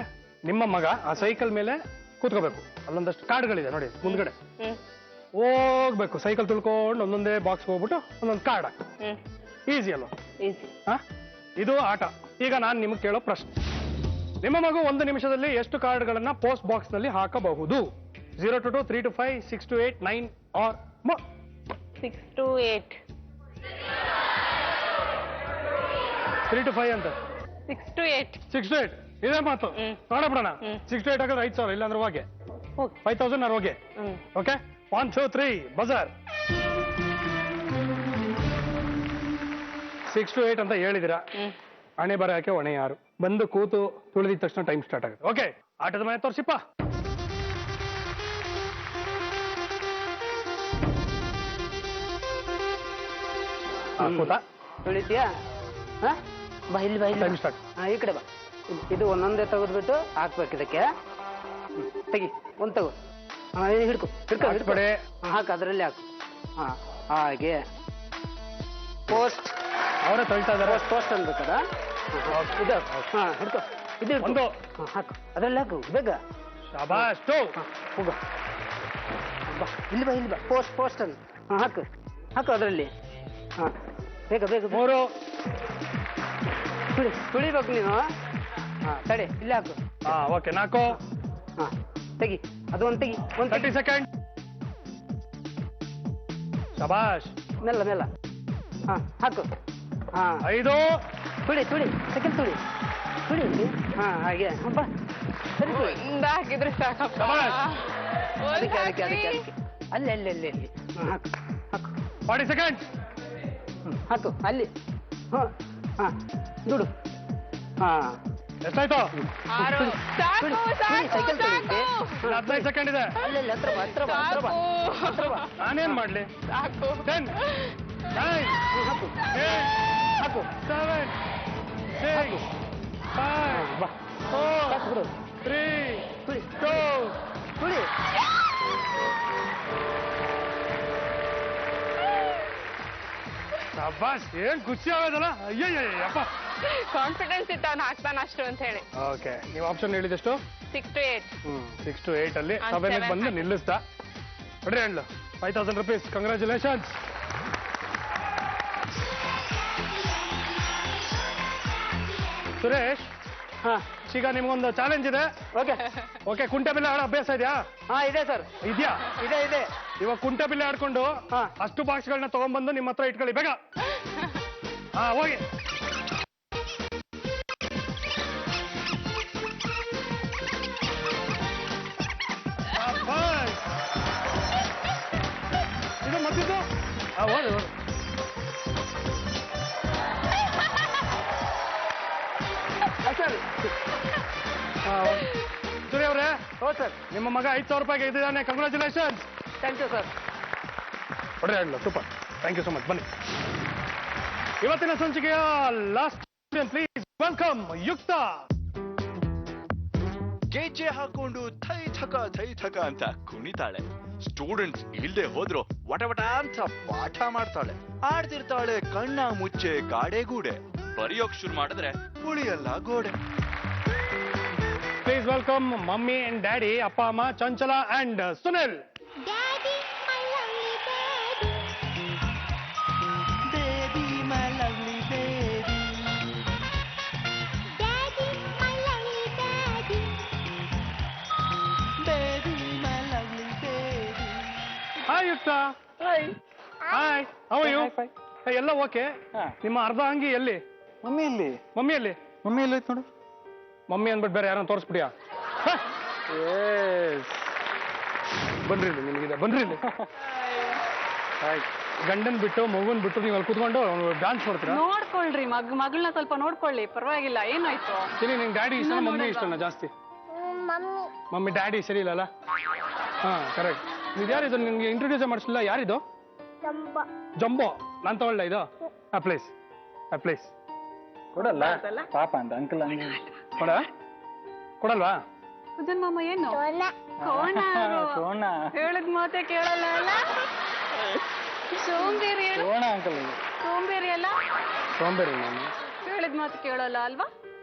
ನಿಮ್ಮ ಮಗ ಆ ಸೈಕಲ್ ಮೇಲೆ ಕೂತ್ಕೋಬೇಕು. ಅಲ್ಲೊಂದಷ್ಟು ಕಾರ್ಡ್ಗಳಿದೆ ನೋಡಿ ಮುಂದ್ಗಡೆ. ಹೋಗ್ಬೇಕು, ಸೈಕಲ್ ತುಳ್ಕೊಂಡು ಒಂದೊಂದೇ ಬಾಕ್ಸ್ ಹೋಗ್ಬಿಟ್ಟು ಒಂದೊಂದು ಕಾರ್ಡ್ ಹಾಕಿ. ಈಸಿ ಅಲ್ವಾ? ಇದು ಆಟ. ಈಗ ನಾನು ನಿಮ್ಗೆ ಕೇಳೋ ಪ್ರಶ್ನೆ, ನಿಮ್ಮ ಮಗು 1 ನಿಮಿಷದಲ್ಲಿ ಎಷ್ಟು ಕಾರ್ಡ್ಗಳನ್ನ ಪೋಸ್ಟ್ ಬಾಕ್ಸ್ ನಲ್ಲಿ ಹಾಕಬಹುದು? 0 to 2, 3 to 5, 6 to 8, 9 or more.
6 to 8.
3 to 5 ಅಂತ.
6 to 8.
6 to 8 ಇದೇ ಮಾತು. ನೋಡಬಿಡೋಣ. 6 to 8 ಹಾಕಿದ್ರೆ 5,000, ಇಲ್ಲಾಂದ್ರೆ ಹೋಗಿ 5,000 ನಾನು ಹೋಗಿ. ಓಕೆ, 1 2 3 ಬಜಾರ್. 6 to 8 ಅಂತ ಹೇಳಿದಿರಾ. ಹಣೆ ಬರ ಹಾಕಿ ಹೊಣೆ ಯಾರು? ಬಂದು ಕೂತು ತುಳಿದಿದ ತಕ್ಷಣ ಟೈಮ್ ಸ್ಟಾರ್ಟ್ ಆಗುತ್ತೆ. ಓಕೆ, ಆಟದ ಮನೆ ತೋರಿಸಿಪ್ಪ. ಕೂತಾ
ತುಳಿತೀಯಾ? ಹಾ ಬಾ ಇಲ್ಲಿ ಬಾ ಇಲ್ಲಿ
ಟೈಮ್ ಸ್ಟಾರ್ಟ್.
ಹಾ ಈ ಕಡೆ ಬಾ. ಇದು ಒಂದೊಂದೇ ತೆಗೆದ್ಬಿಟ್ಟು ಹಾಕ್ಬೇಕು ಇದಕ್ಕೆ. ತೆಗಿ ಒಂದು ತಗೋ. ಹಾ ಹಿಡ್ಕೊ ಹಿಡ್ಕೊ ಹಿಡ್ಕೊ.
ಕಡೆ
ಹಾಕು ಅದರಲ್ಲಿ ಹಾಕು. ಹಾ ಹಾಗೆ ಪೋಸ್ಟ್
ಅವರೇ ತೊಳಿತಾ ಇದಾರೆ.
ಪೋಸ್ಟ್ ಅನ್ಬೇಕದ ಇದು. ಹಾ ಹಿಡ್ಕೊ ಇದು ಹಿಡ್ಕೊ.
ಒಂದು
ಹಾಕು ಅದರಲ್ಲಿ ಹಾಕು ಬೇಗ.
ಶಾಬಾಷ್ ಟು
ಹೋಗ ಬಾ ಇಲ್ಲಿ ಬಾ ಇಲ್ಲಿ ಬಾ. ಪೋಸ್ಟ್ ಅನ್ನು ಹಾಕು ಹಾಕು ಅದರಲ್ಲಿ. ಹಾ ಬೇಗ ಬೇಗ ಬೇಗ.
3
ತುಳಿಬೇಕು ನೀನು. ಹಾ ತಡೆ ಇಲ್ಲಿ ಹಾಕು.
ಹಾ ಓಕೆ 4
ಹಾ ತೆಗಿ ಅದು ಒಂದು ತೆಗಿ ಒಂದು
30 ಸೆಕೆಂಡ್. ಶಾಬಾಷ್
ಮೆಲ್ಲ ಮೆಲ್ಲ. ಹಾ ಹಾಕು. ಹಾ
5
ತುಳಿ ಸೆಕೆಂಡ್ ತುಳಿ ಹಾ ಹಾಗೆ ಬಾ ಸರಿ ತುಳಿ.
ಹಾಕಿದ್ರೆ ಸಾಕಪ್ಪ.
ಶಾಬಾಷ್.
ಅದಕ್ಕೆ ಅದಕ್ಕೆ ಅದಕ್ಕೆ ಅದಕ್ಕೆ ಅಲ್ಲಿ ಅಲ್ಲಿ ಅಲ್ಲಿ ಅಲ್ಲಿ. ಹಾ ಹಾಕು ಹಾಕು
40 ಸೆಕೆಂಡ್.
ಹಾಕು ಅಲ್ಲಿ. ಹಾ ಹಾ ದುಡು. ಹಾ
ಎಷ್ಟಾಯ್ತು?
6 ಸಾಕು
ಸೈಕಲ್ ತುಳಿತೆ.
15 ಸೆಕೆಂಡ್ ಇದೆ.
ಅಲ್ಲಿ ಹತ್ರ ಬಾ ಹತ್ರ ಬಾ ಹತ್ರ ಬಾ.
ನಾನೇನ್ ಮಾಡ್ಲಿ?
ಸಾಕು
10 9
ಹಾಕು
8
ಹಾಕು
7 6 5
ಬಾ
4
ಸಾಕು ಬಿಡು.
3
ತುಳಿ
2
ತುಳಿ.
ಶಾಬಾಷ್ ಏನ್ ಖುಷಿ ಆಗೋದಲ್ಲ. ಅಯ್ಯಯ್ಯಪ್ಪ.
ಕಾನ್ಫಿಡೆನ್ಸ್ ಇತ್ತು ಅವ್ನು ಹಾಕ್ತಾನ ಅಷ್ಟು ಅಂತ ಹೇಳಿ.
ಓಕೆ ನೀವು ಆಪ್ಷನ್ ಹೇಳಿದಷ್ಟು?
6 to 8.
6 to 8 ಅಲ್ಲಿ
And
7
7
ಬಂದು
ಹಾಕಿ.
ನಿಲ್ಲಿಸ್ತಾ. ನೋಡ್ರಿ ಹೇಳು 5000 rupees. ಕಂಗ್ರ್ಯಾಚುಲೇಷನ್ಸ್. ಸುರೇಶ್
ಹಾ
ಈಗ ನಿಮ್ಗೊಂದು ಚಾಲೆಂಜ್ ಇದೆ.
ಓಕೆ
ಓಕೆ ಕುಂಟೆ ಬಿಲ್ಲೆ ಆಡೋ ಅಭ್ಯಾಸ ಇದೆಯಾ?
ಹಾ ಇದೆ ಸರ್
ಇದೆಯಾ?
ಇದೆ.
ಇವಾಗ ಕುಂಟೆ ಬಿಲ್ಲೆ ಆಡ್ಕೊಂಡು
ಹಾ.
ಅಷ್ಟು ಬಾಕ್ಸ್ಗಳನ್ನ ತಗೊಂಡ್ಬಂದು ನಿಮ್ಮ ಹತ್ರ ಇಟ್ಕೊಳ್ಳಿ ಬೇಗ. ಹಾ ಹೋಗಿ. ಶಾಬಾಷ್. ಇದು ಮತ್ತಿದ್ದು ಹೋಗಿ
ಸರ್.
ಸುರಿ ಅವರೇ
ಓ ಸರ್
ನಿಮ್ಮ ಮಗ 5000 ರೂಪಾಯಿಗೆ ಇದ್ದಾನೆ. ಕಂಗ್ರ್ಯಾಚುಲೇಷನ್.
Thank you sir.
ಹೊಡ್ರಿ ಹೇಳಲ್ಲ super. Thank you so much. ಬನ್ನಿ ಇವತ್ತಿನ ಸಂಚಿಕೆಯ ಲಾಸ್ಟ್ ಪ್ಲೀಸ್ ವೆಲ್ಕಮ್ ಯುಕ್ತ.
ಗೆಜ್ಜೆ ಹಾಕೊಂಡು ಥೈ ಥಕ ಅಂತ ಕುಣಿತಾಳೆ. ಸ್ಟೂಡೆಂಟ್ಸ್ ಇಲ್ದೆ ಹೋದ್ರು ವಟ ಅಂತ ಪಾಠ ಮಾಡ್ತಾಳೆ. ಆಡ್ತಿರ್ತಾಳೆ ಕಣ್ಣ ಮುಚ್ಚೆ ಗಾಡೆಗೂಡೆ. ಬರೆಯೋಕ್ ಶುರು ಮಾಡಿದ್ರೆ ಉಳಿಯಲ್ಲ ಗೋಡೆ.
Please welcome mummy and daddy, ಅಪ್ಪ ಅಮ್ಮ Chanchala and Sunil. Hi Yukta. Hi how you? ಎಲ್ಲ ಓಕೆ. ನಿಮ್ಮ ಅರ್ಧ ಅಂಗಿ ಎಲ್ಲಿ?
ಮಮ್ಮಿ ಇಲ್ಲಿ
ಮಮ್ಮಿ ಎಲ್ಲಿ?
ಮಮ್ಮಿ ಇಲ್ಲಿ ನೋಡು.
ಮಮ್ಮಿ ಅಂದ್ಬಿಟ್ಟು ಬೇರೆ ಯಾರನ್ನ ತೋರಿಸ್ಬಿಡಿಯಾ? ಬನ್ರಿ ಇಲ್ಲಿ ನಿಮಗಿದೆ. ಬನ್ರಿ ಇಲ್ಲಿ. ಗಂಡನ್ ಬಿಟ್ಟು ಮಗುನ್ ಬಿಟ್ಟು ನೀವು ಅಲ್ಲಿ ಕೂತ್ಕೊಂಡು ಡ್ಯಾನ್ಸ್ ಮಾಡ್ತೀರಾ?
ನೋಡ್ಕೊಳ್ರಿ ಮಗಳನ್ನ ಸ್ವಲ್ಪ ನೋಡ್ಕೊಳ್ಳಿ, ಪರವಾಗಿಲ್ಲ. ಏನಾಯ್ತು?
ಸರಿ ನಿಂಗೆ ಡ್ಯಾಡಿ ಇಷ್ಟ ಮಮ್ಮಿ ಇಷ್ಟನಾ ಜಾಸ್ತಿ? ಮಮ್ಮಿ ಡ್ಯಾಡಿ ಸರಿ ಇಲ್ಲಲ್ಲ? ಹಾ ಕರೆಕ್ಟ್. ಇದು ಯಾರಿದು? ನಿಮ್ಗೆ ಇಂಟ್ರೊಡ್ಯೂಸ್ ಮಾಡಿಸಲಿಲ್ಲ. ಯಾರಿದು? ಜಂಬೋ. ನಾನು ತಗೊಳ್ಳ ಇದು? ಪ್ಲೀಸ್ ಪ್ಲೀಸ್
ಕೊಡಲ್ಲ ಪಾಪ ಅಂತ ಅಂಕಲ್
ಕೊಡಲ್ವಾ?
ಸುಜನ್ ಮಾಮ ಏನು ಕೋಣ ಹೇಳಿದ ಮಾತೆ ಕೇಳಲ್ಲ ಅಲ್ಲ? ಸೋಂಬೇರಿ ಹೇಳು.
ಸೋಣ ಅಂಕಲ್
ಸೋಂಬೇರಿ ಅಲ್ಲ?
ಸೋಂಬೇರಿ ನಾನು.
ಹೇಳಿದ ಮಾತು ಕೇಳಲ್ಲ ಅಲ್ವಾ?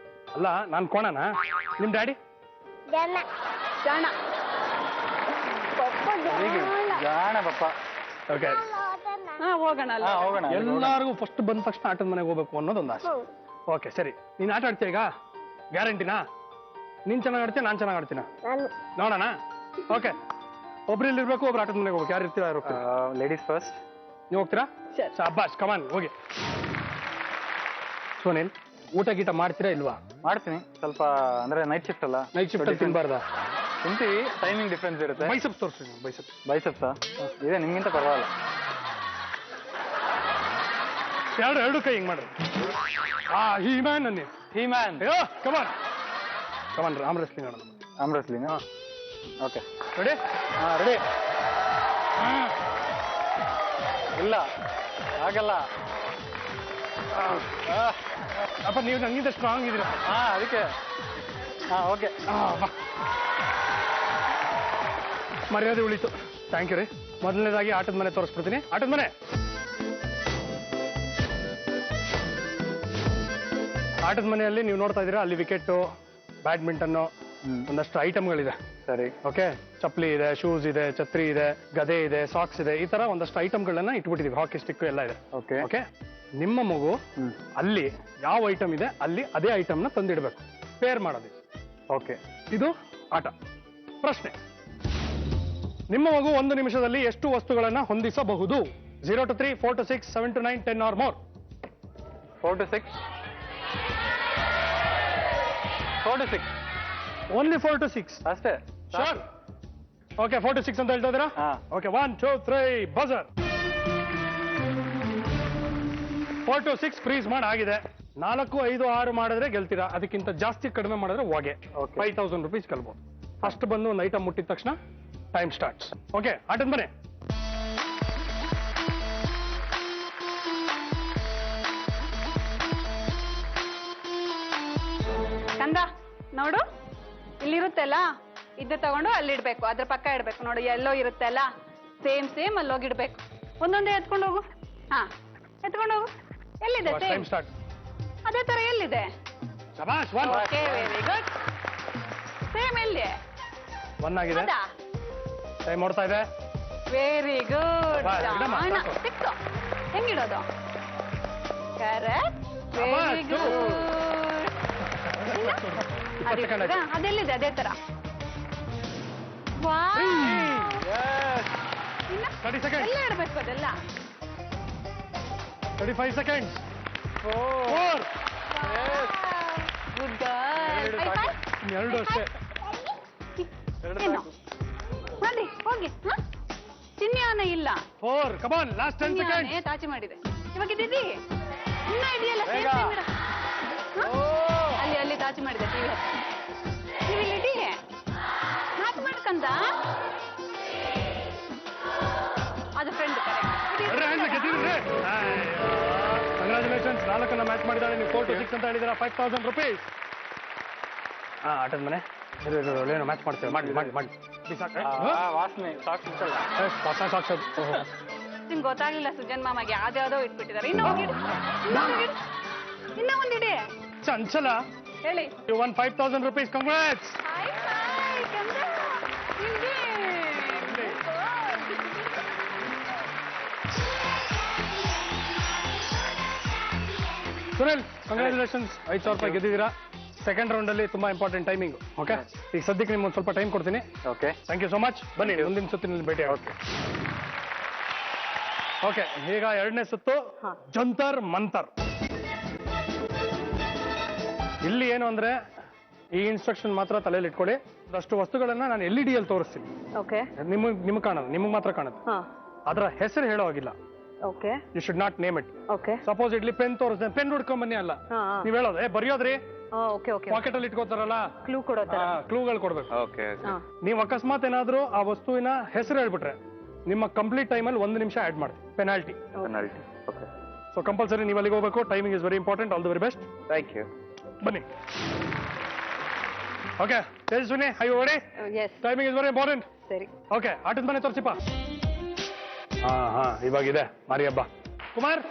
ಅಲ್ಲ ನಾನು ಕೋಣನಾ? ನಿಮ್ ಡ್ಯಾಡಿ?
ಜಾಣ.
ಜಾಣ ಪಪ್ಪ.
ಓಕೆ
ಹಾ ಹೋಗೋಣ ಅಲ್ಲ?
ಹೋಗೋಣ.
ಎಲ್ಲಾರ್ಗು ಫಸ್ಟ್ ಬಂದ ತಕ್ಷಣ ಆಟದ ಮನೆಗೆ ಹೋಗ್ಬೇಕು ಅನ್ನೋದೊಂದು ಆಸೆ. ಓಕೆ ಸರಿ, ನೀನ್ ಆಟ ಆಡ್ತೀಯ ಈಗ? ಗ್ಯಾರಂಟಿನಾ? ನೀನ್ ಚೆನ್ನಾಗಿ ಆಡ್ತೀಯ ನಾನ್ ಚೆನ್ನಾಗಿ ಆಡ್ತೀನ? ನೋಡೋಣ. ಓಕೆ ಒಬ್ರು ಇಲ್ಲಿರ್ಬೇಕು, ಒಬ್ರು ಆಟದ ಮನೆಗೆ ಹೋಗ್ಬೇಕು. ಯಾರು ಇರ್ತೀರಾ? ಯಾರು ಹೋಗ್ತೀರಾ?
Ladies first.
ನೀವು ಹೋಗ್ತೀರಾ? ಶಾಬಾಷ್ ಕಮಾನ್ ಹೋಗಿ. ಸೋನಿಲ್ ಊಟ ಗೀಟ ಮಾಡ್ತೀರಾ ಇಲ್ವಾ?
ಮಾಡ್ತೀನಿ ಸ್ವಲ್ಪ, ಅಂದ್ರೆ ನೈಟ್ ಶಿಫ್ಟ್ ಅಲ್ಲ.
ನೈಟ್ ಶಿಫ್ಟ್ ಅಲ್ಲಿ ತಿನ್ಬಾರ್ದಾ?
ತಿಂತೀವಿ, ಟೈಮಿಂಗ್ ಡಿಫ್ರೆನ್ಸ್ ಇರುತ್ತೆ.
ಬೈಸಪ್ಸ್ ತೋರಿಸಿ. ಬೈಸಪ್ಸ್
ಬೈಸಪ್ಸಾ ಇದೆ ನಿಮ್ಗಿಂತ ಪರವಾಗಿಲ್ಲ.
ಎರಡು ಕೈ ಹಿಂಗ್ ಮಾಡ್ರಿ. ಹೀ ಮ್ಯಾನ್ ಅನ್ನಿ.
ಹೀ ಮ್ಯಾನ್.
ಕಮಾನ್ ಕಮಾನ್ ಆರ್ಮ್ ರೆಸ್ಲಿಂಗ್ ಆಡೋಣ.
Arm wrestling. Okay
ready?
Ready. ಇಲ್ಲ ಆಗಲ್ಲ.
ಅಪ್ಪ ನೀವು ನಂಗಿಂತ ಸ್ಟ್ರಾಂಗ್ ಇದ್ದೀರಾ.
ಅದಕ್ಕೆ ಓಕೆ.
ಮರ್ಯಾದೆ ಉಳಿತು. ಥ್ಯಾಂಕ್ ಯು ರೀ. ಮೊದಲನೇದಾಗಿ ಆಟದ ಮನೆ ತೋರಿಸ್ಬಿಡ್ತೀನಿ. ಆಟದ ಮನೆ. ಆಟದ ಮನೆಯಲ್ಲಿ ನೀವು ನೋಡ್ತಾ ಇದ್ದೀರಾ, ಅಲ್ಲಿ ವಿಕೆಟ್, ಬ್ಯಾಡ್ಮಿಂಟನ್, ಒಂದಷ್ಟು ಐಟಮ್ಗಳಿದೆ.
ಸರಿ.
ಓಕೆ, ಚಪ್ಪಲಿ ಇದೆ, ಶೂಸ್ ಇದೆ, ಛತ್ರಿ ಇದೆ, ಗದೆ ಇದೆ, ಸಾಕ್ಸ್ ಇದೆ, ಈ ತರ ಒಂದಷ್ಟು ಐಟಮ್ಗಳನ್ನ ಇಟ್ಬಿಟ್ಟಿದೀವಿ. ಹಾಕಿ ಸ್ಟಿಕ್ ಎಲ್ಲ ಇದೆ.
ಓಕೆ.
ಓಕೆ, ನಿಮ್ಮ ಮಗು ಅಲ್ಲಿ ಯಾವ ಐಟಮ್ ಇದೆ ಅಲ್ಲಿ ಅದೇ ಐಟಮ್ನ ತಂದಿಡ್ಬೇಕು. ಪೇರ್ ಮಾಡೋದು.
ಓಕೆ.
ಇದು ಆಟ. ಪ್ರಶ್ನೆ, ನಿಮ್ಮ ಮಗು 1 ನಿಮಿಷದಲ್ಲಿ ಎಷ್ಟು ವಸ್ತುಗಳನ್ನ ಹೊಂದಿಸಬಹುದು? 0 to 3, 4 to 6, 7 to 9, 10 or more.
4 to 6. 4 to 6.
Only 4 to 6.
ಅಷ್ಟೇ.
Sure. ಓಕೆ, 4 to 6 ಅಂತ ಹೇಳ್ತಾ ಇದ್ದೀರಾ? Okay, 1 2 3 buzzer. 4 to 6 ಫ್ರೀಸ್ ಮಾಡಿ ಆಗಿದೆ. 4 5 6 ಮಾಡಿದ್ರೆ ಗೆಲ್ತೀರಾ. ಅದಕ್ಕಿಂತ ಜಾಸ್ತಿ ಕಡಿಮೆ ಮಾಡಿದ್ರೆ ಹೋಗೆ 5000 rupees ಗೆಲ್ಬಹುದು. ಫಸ್ಟ್ ಬಂದು ಒಂದು ಐಟಮ್ ಮುಟ್ಟಿದ ತಕ್ಷಣ ಟೈಮ್ ಸ್ಟಾರ್ಟ್ಸ್. ಓಕೆ, ಆಟದ ಮನೆ.
ಕಂದ ನೋಡು, ಇಲ್ಲಿರುತ್ತಲ್ಲ, ಇದು ತಗೊಂಡು ಅಲ್ಲಿ ಇಡ್ಬೇಕು, ಅದ್ರ ಪಕ್ಕ ಇಡ್ಬೇಕು. ನೋಡು, ಎಲ್ಲೋ ಇರುತ್ತಲ್ಲ, ಸೇಮ್ ಅಲ್ಲಿ ಹೋಗಿ ಇಡ್ಬೇಕು. ಒಂದೊಂದೇ ಎತ್ಕೊಂಡು ಹೋಗು. ಹಾ, ಎತ್ಕೊಂಡು ಹೋಗು. ಎಲ್ಲಿದೆ
ಟೈಮ್
ಸೇಮ್?
ಸ್ಟಾರ್ಟ್.
ಅದೇ ತರ ಎಲ್ಲಿದೆ?
ಶಬಾಷ್. 1
ಓಕೆ, ವೆರಿ ಗುಡ್. ಸೇಮ್ ಎಲ್ಲಿ?
1 ಆಗಿದೆ.
ಅದಾ?
ಟೈಮ್ ಓಡ್ತಾ ಇದೆ.
Very good.
ಬಾ, ಇಡಮ್ಮ, ಸಾಕು.
ಸಿಕ್ತು. ಹೆಂಗಿಡೋದು? ಕರೆಕ್ಟ್. Very good.
20 ಸೆಕೆಂಡ್ ಆಯ್ತು.
ಅದೆಲ್ಲಿದೆ? ಅದೇ ತರ. ವಾವ್. ಇನ್ನ
30 seconds.
ಎಲ್ಲ ಇಡ್ಬೇಕು ಅದೆಲ್ಲ.
35 seconds. 4.
Good girl. High five.
ಎರಡು ಅಷ್ಟೇ.
ಏನು? ಮಾಡಿ ಹೋಗಿ. ಚಿನ್ಯಾನ ಇಲ್ಲ.
4. Come on, last 10 seconds.
ಚಿನ್ಯಾನೇ ತಾಚಿ ಮಾಡಿದೆ. ಇವಾಗ ಇದ್ದೀವಿ. ಇನ್ನ ಇದೆಯಲ್ಲ
ಬೇಗ.
ಅಲ್ಲಿ ತಾಚಿ ಮಾಡಿದೆ. ಟಿವಿ ನೀವು ಇಲ್ಲಿ ಇಡಿ. ಹ್ಯಾಕ್ ಮಾಡ್ಕಂದ ಅದು ಫ್ರೆಂಡ್.
ಕಂಗ್ರಾಚುಲೇಷನ್ಸ್. 4 ಮ್ಯಾಚ್ ಮಾಡಿದಾಳೆ. ನೀವು 4 to 6 ಅಂತ ಹೇಳಿದಿರಾ. 5000 rupees. ಆಟದ ಮನೆ. ಏನು ಮ್ಯಾಚ್ ಮಾಡ್ತೇವೆ. ಮಾಡಿ
ವಾಸನೆ ಸಾಕು.
ಹೊಸ ಸಾಕ್ಷಾತ್.
ನಿಮ್ಗೆ ಗೊತ್ತಾಗ್ಲಿಲ್ಲ, ಸುಜನ್ ಮಾಮಗೆ ಯಾವ್ದಾವ್ದೋ ಇಟ್ಬಿಟ್ಟಿದ್ದಾರೆ. ಇನ್ನೂ ಹೋಗಿಡಿ. ಇನ್ನೂ ಒಂದಿಡಿ.
ಚಂಚಲ,
ಹೇಳಿ.
you won 5000 rupees. Congrats.
Hi hi ಕಂದ. ನಿಮ್ಗೆ
ಸುನಿಲ್, ಕಂಗ್ರಾಚುಲೇಷನ್ಸ್. 5000 ರೂಪಾಯಿ ಗೆದ್ದಿದ್ದೀರಾ. ಸೆಕೆಂಡ್ ರೌಂಡ್ ಅಲ್ಲಿ ತುಂಬಾ ಇಂಪಾರ್ಟೆಂಟ್ ಟೈಮಿಂಗ್. ಓಕೆ, ಈಗ ಸದ್ಯಕ್ಕೆ ನಿಮ್ಗೆ ಒಂದು ಸ್ವಲ್ಪ ಟೈಮ್ ಕೊಡ್ತೀನಿ.
Okay.
Thank you so much. ಬನ್ನಿ, ಮುಂದಿನ ಸುತ್ತಿನಲ್ಲಿ ಭೇಟಿ. ಓಕೆ, ಈಗ 2ನೇ ಸುತ್ತು ಜಂತರ್ ಮಂತರ್. ಇಲ್ಲಿ ಏನು ಅಂದ್ರೆ, ಈ ಇನ್ಸ್ಟ್ರಕ್ಷನ್ ಮಾತ್ರ ತಲೆಯಲ್ಲಿ ಇಟ್ಕೊಳ್ಳಿ. ಅಷ್ಟು ವಸ್ತುಗಳನ್ನ ನಾನು LED ಅಲ್ಲಿ ತೋರಿಸ್ತೀನಿ.
ಓಕೆ.
ನಿಮಗೆ ಕಾಣೋದು, ನಿಮಗೆ ಮಾತ್ರ ಕಾಣುತ್ತೆ. ಅದರ ಹೆಸರು ಹೇಳೋ ಆಗಿಲ್ಲ.
Okay.
You should not name it.
Okay.
Suppose ಇಡ್ಲಿ ಪೆನ್ ತೋರಿಸ್ದೆ, ಪೆನ್ ಹುಡ್ಕೊಂಡ್ ಬನ್ನಿ ಅಲ್ಲ. ನೀವ್ ಹೇಳೋದು ಬರೆಯೋದ್ರಿ.
Okay okay.
ಪಾಕೆಟ್ ಅಲ್ಲಿ ಇಟ್ಕೋತಾರಲ್ಲ,
ಕ್ಲೂ ಕೊಡೋ ತರ.
ಕ್ಲೂಗಳು ಕೊಡ್ಬೇಕು.
ಓಕೆ.
ನೀವು ಅಕಸ್ಮಾತ್ ಏನಾದ್ರೂ ಆ ವಸ್ತುವಿನ ಹೆಸರು ಹೇಳ್ಬಿಟ್ರೆ ನಿಮ್ಮ ಕಂಪ್ಲೀಟ್ ಟೈಮಲ್ಲಿ 1 ನಿಮಿಷ ಆಡ್ ಮಾಡಿ. ಪೆನಾಲ್ಟಿ.
ಓಕೆ.
ಸೊ ಕಂಪಲ್ಸರಿ ನೀವು ಅಲ್ಲಿಗೆ ಹೋಗ್ಬೇಕು. Timing is very important. All the very best.
Thank you.
ಬನ್ನಿ. Okay, Tejaswini, are you ready?
Yes.
Timing is very important.
ಸರಿ.
ಓಕೆ, ಆಟದ ಮನೆ ತೋರಿಸಿಪ್ಪ. ಇವಾಗಿದೆ ಮಾರಿ ಹಬ್ಬ. ಕುಮಾರ್,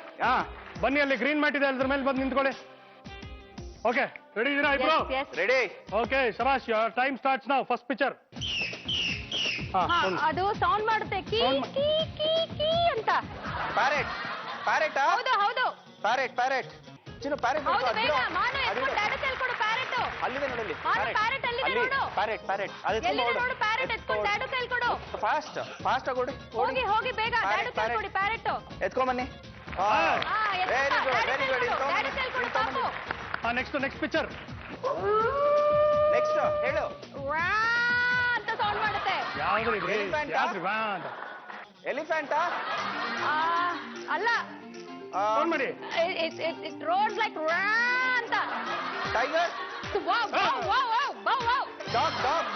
ಬನ್ನಿ, ಅಲ್ಲಿ ಗ್ರೀನ್ ಮ್ಯಾಟ್ ಇದೆ, ಅದ್ರ ಮೇಲೆ ಬಂದು ನಿಂತ್ಕೊಳ್ಳಿ. ಓಕೆ, ರೆಡಿ ಇದೀರಾ ಇಬ್ರು?
ರೆಡಿ.
ಓಕೆ, ಶಬಾಷ್. Your time starts now. First picture.
ಅದು ಸೌಂಡ್ ಮಾಡುತ್ತೆ. ಕೀ ಕೀ ಕೀ ಕೀ ಅಂತ.
ಪ್ಯಾರೆಟ್. ಪ್ಯಾರೆಟ್.
ಹೌದು ಹೌದು
ಪ್ಯಾರೆಟ್. ಚಿನ್ನು ಪ್ಯಾರೆಟ್.
ಹೌದು. ಬೇಗ ಮಾನು ಎತ್ಕೊಂಡು ಡ್ಯಾಡಸ್ ಹೇಳ್ಕೊಡು. ಪ್ಯಾರೆಟ್
ಅಲ್ಲಿದೆ ನೋಡಿ.
ಮಾನು ಪ್ಯಾರೆಟ್ ಅಲ್ಲಿದೆ ನೋಡು.
ಪ್ಯಾರೆಟ್.
ಎಲ್ಲಿದೆ ನೋಡು. ಪ್ಯಾರೆಟ್ ಎತ್ಕೊಂಡು ಡ್ಯಾಡಸ್ ಹೇಳ್ಕೊಡು.
ಫಾಸ್ಟ್ ಆಗಿ
ಹೋಗಿ ಬೇಗ ಡ್ಯಾಡಸ್ ಹೇಳ್ಕೊಡಿ. ಪ್ಯಾರೆಟ್
ಎತ್ಕೊಂಡ್ ಬನ್ನಿ. Very good.
ಡ್ಯಾಡಸ್ ಹೇಳ್ಕೊಡು ಪಾಪು.
Next picture.
ನೆಕ್ಸ್ಟ್ ಹೇಳು.
ಅಂತ ಸೌಂಡ್ ಮಾಡುತ್ತೆ.
ಯಾವ್ದ್ರಿ?
ಎಲಿಫೆಂಟಾ?
ಅಲ್ಲ,
ಫೋನ್ ಮಾಡಿ.
ಇಟ್ ರೋಡ್ಸ್ ಲೈಕ್ ಅಂತ.
ಟೈಗರ್?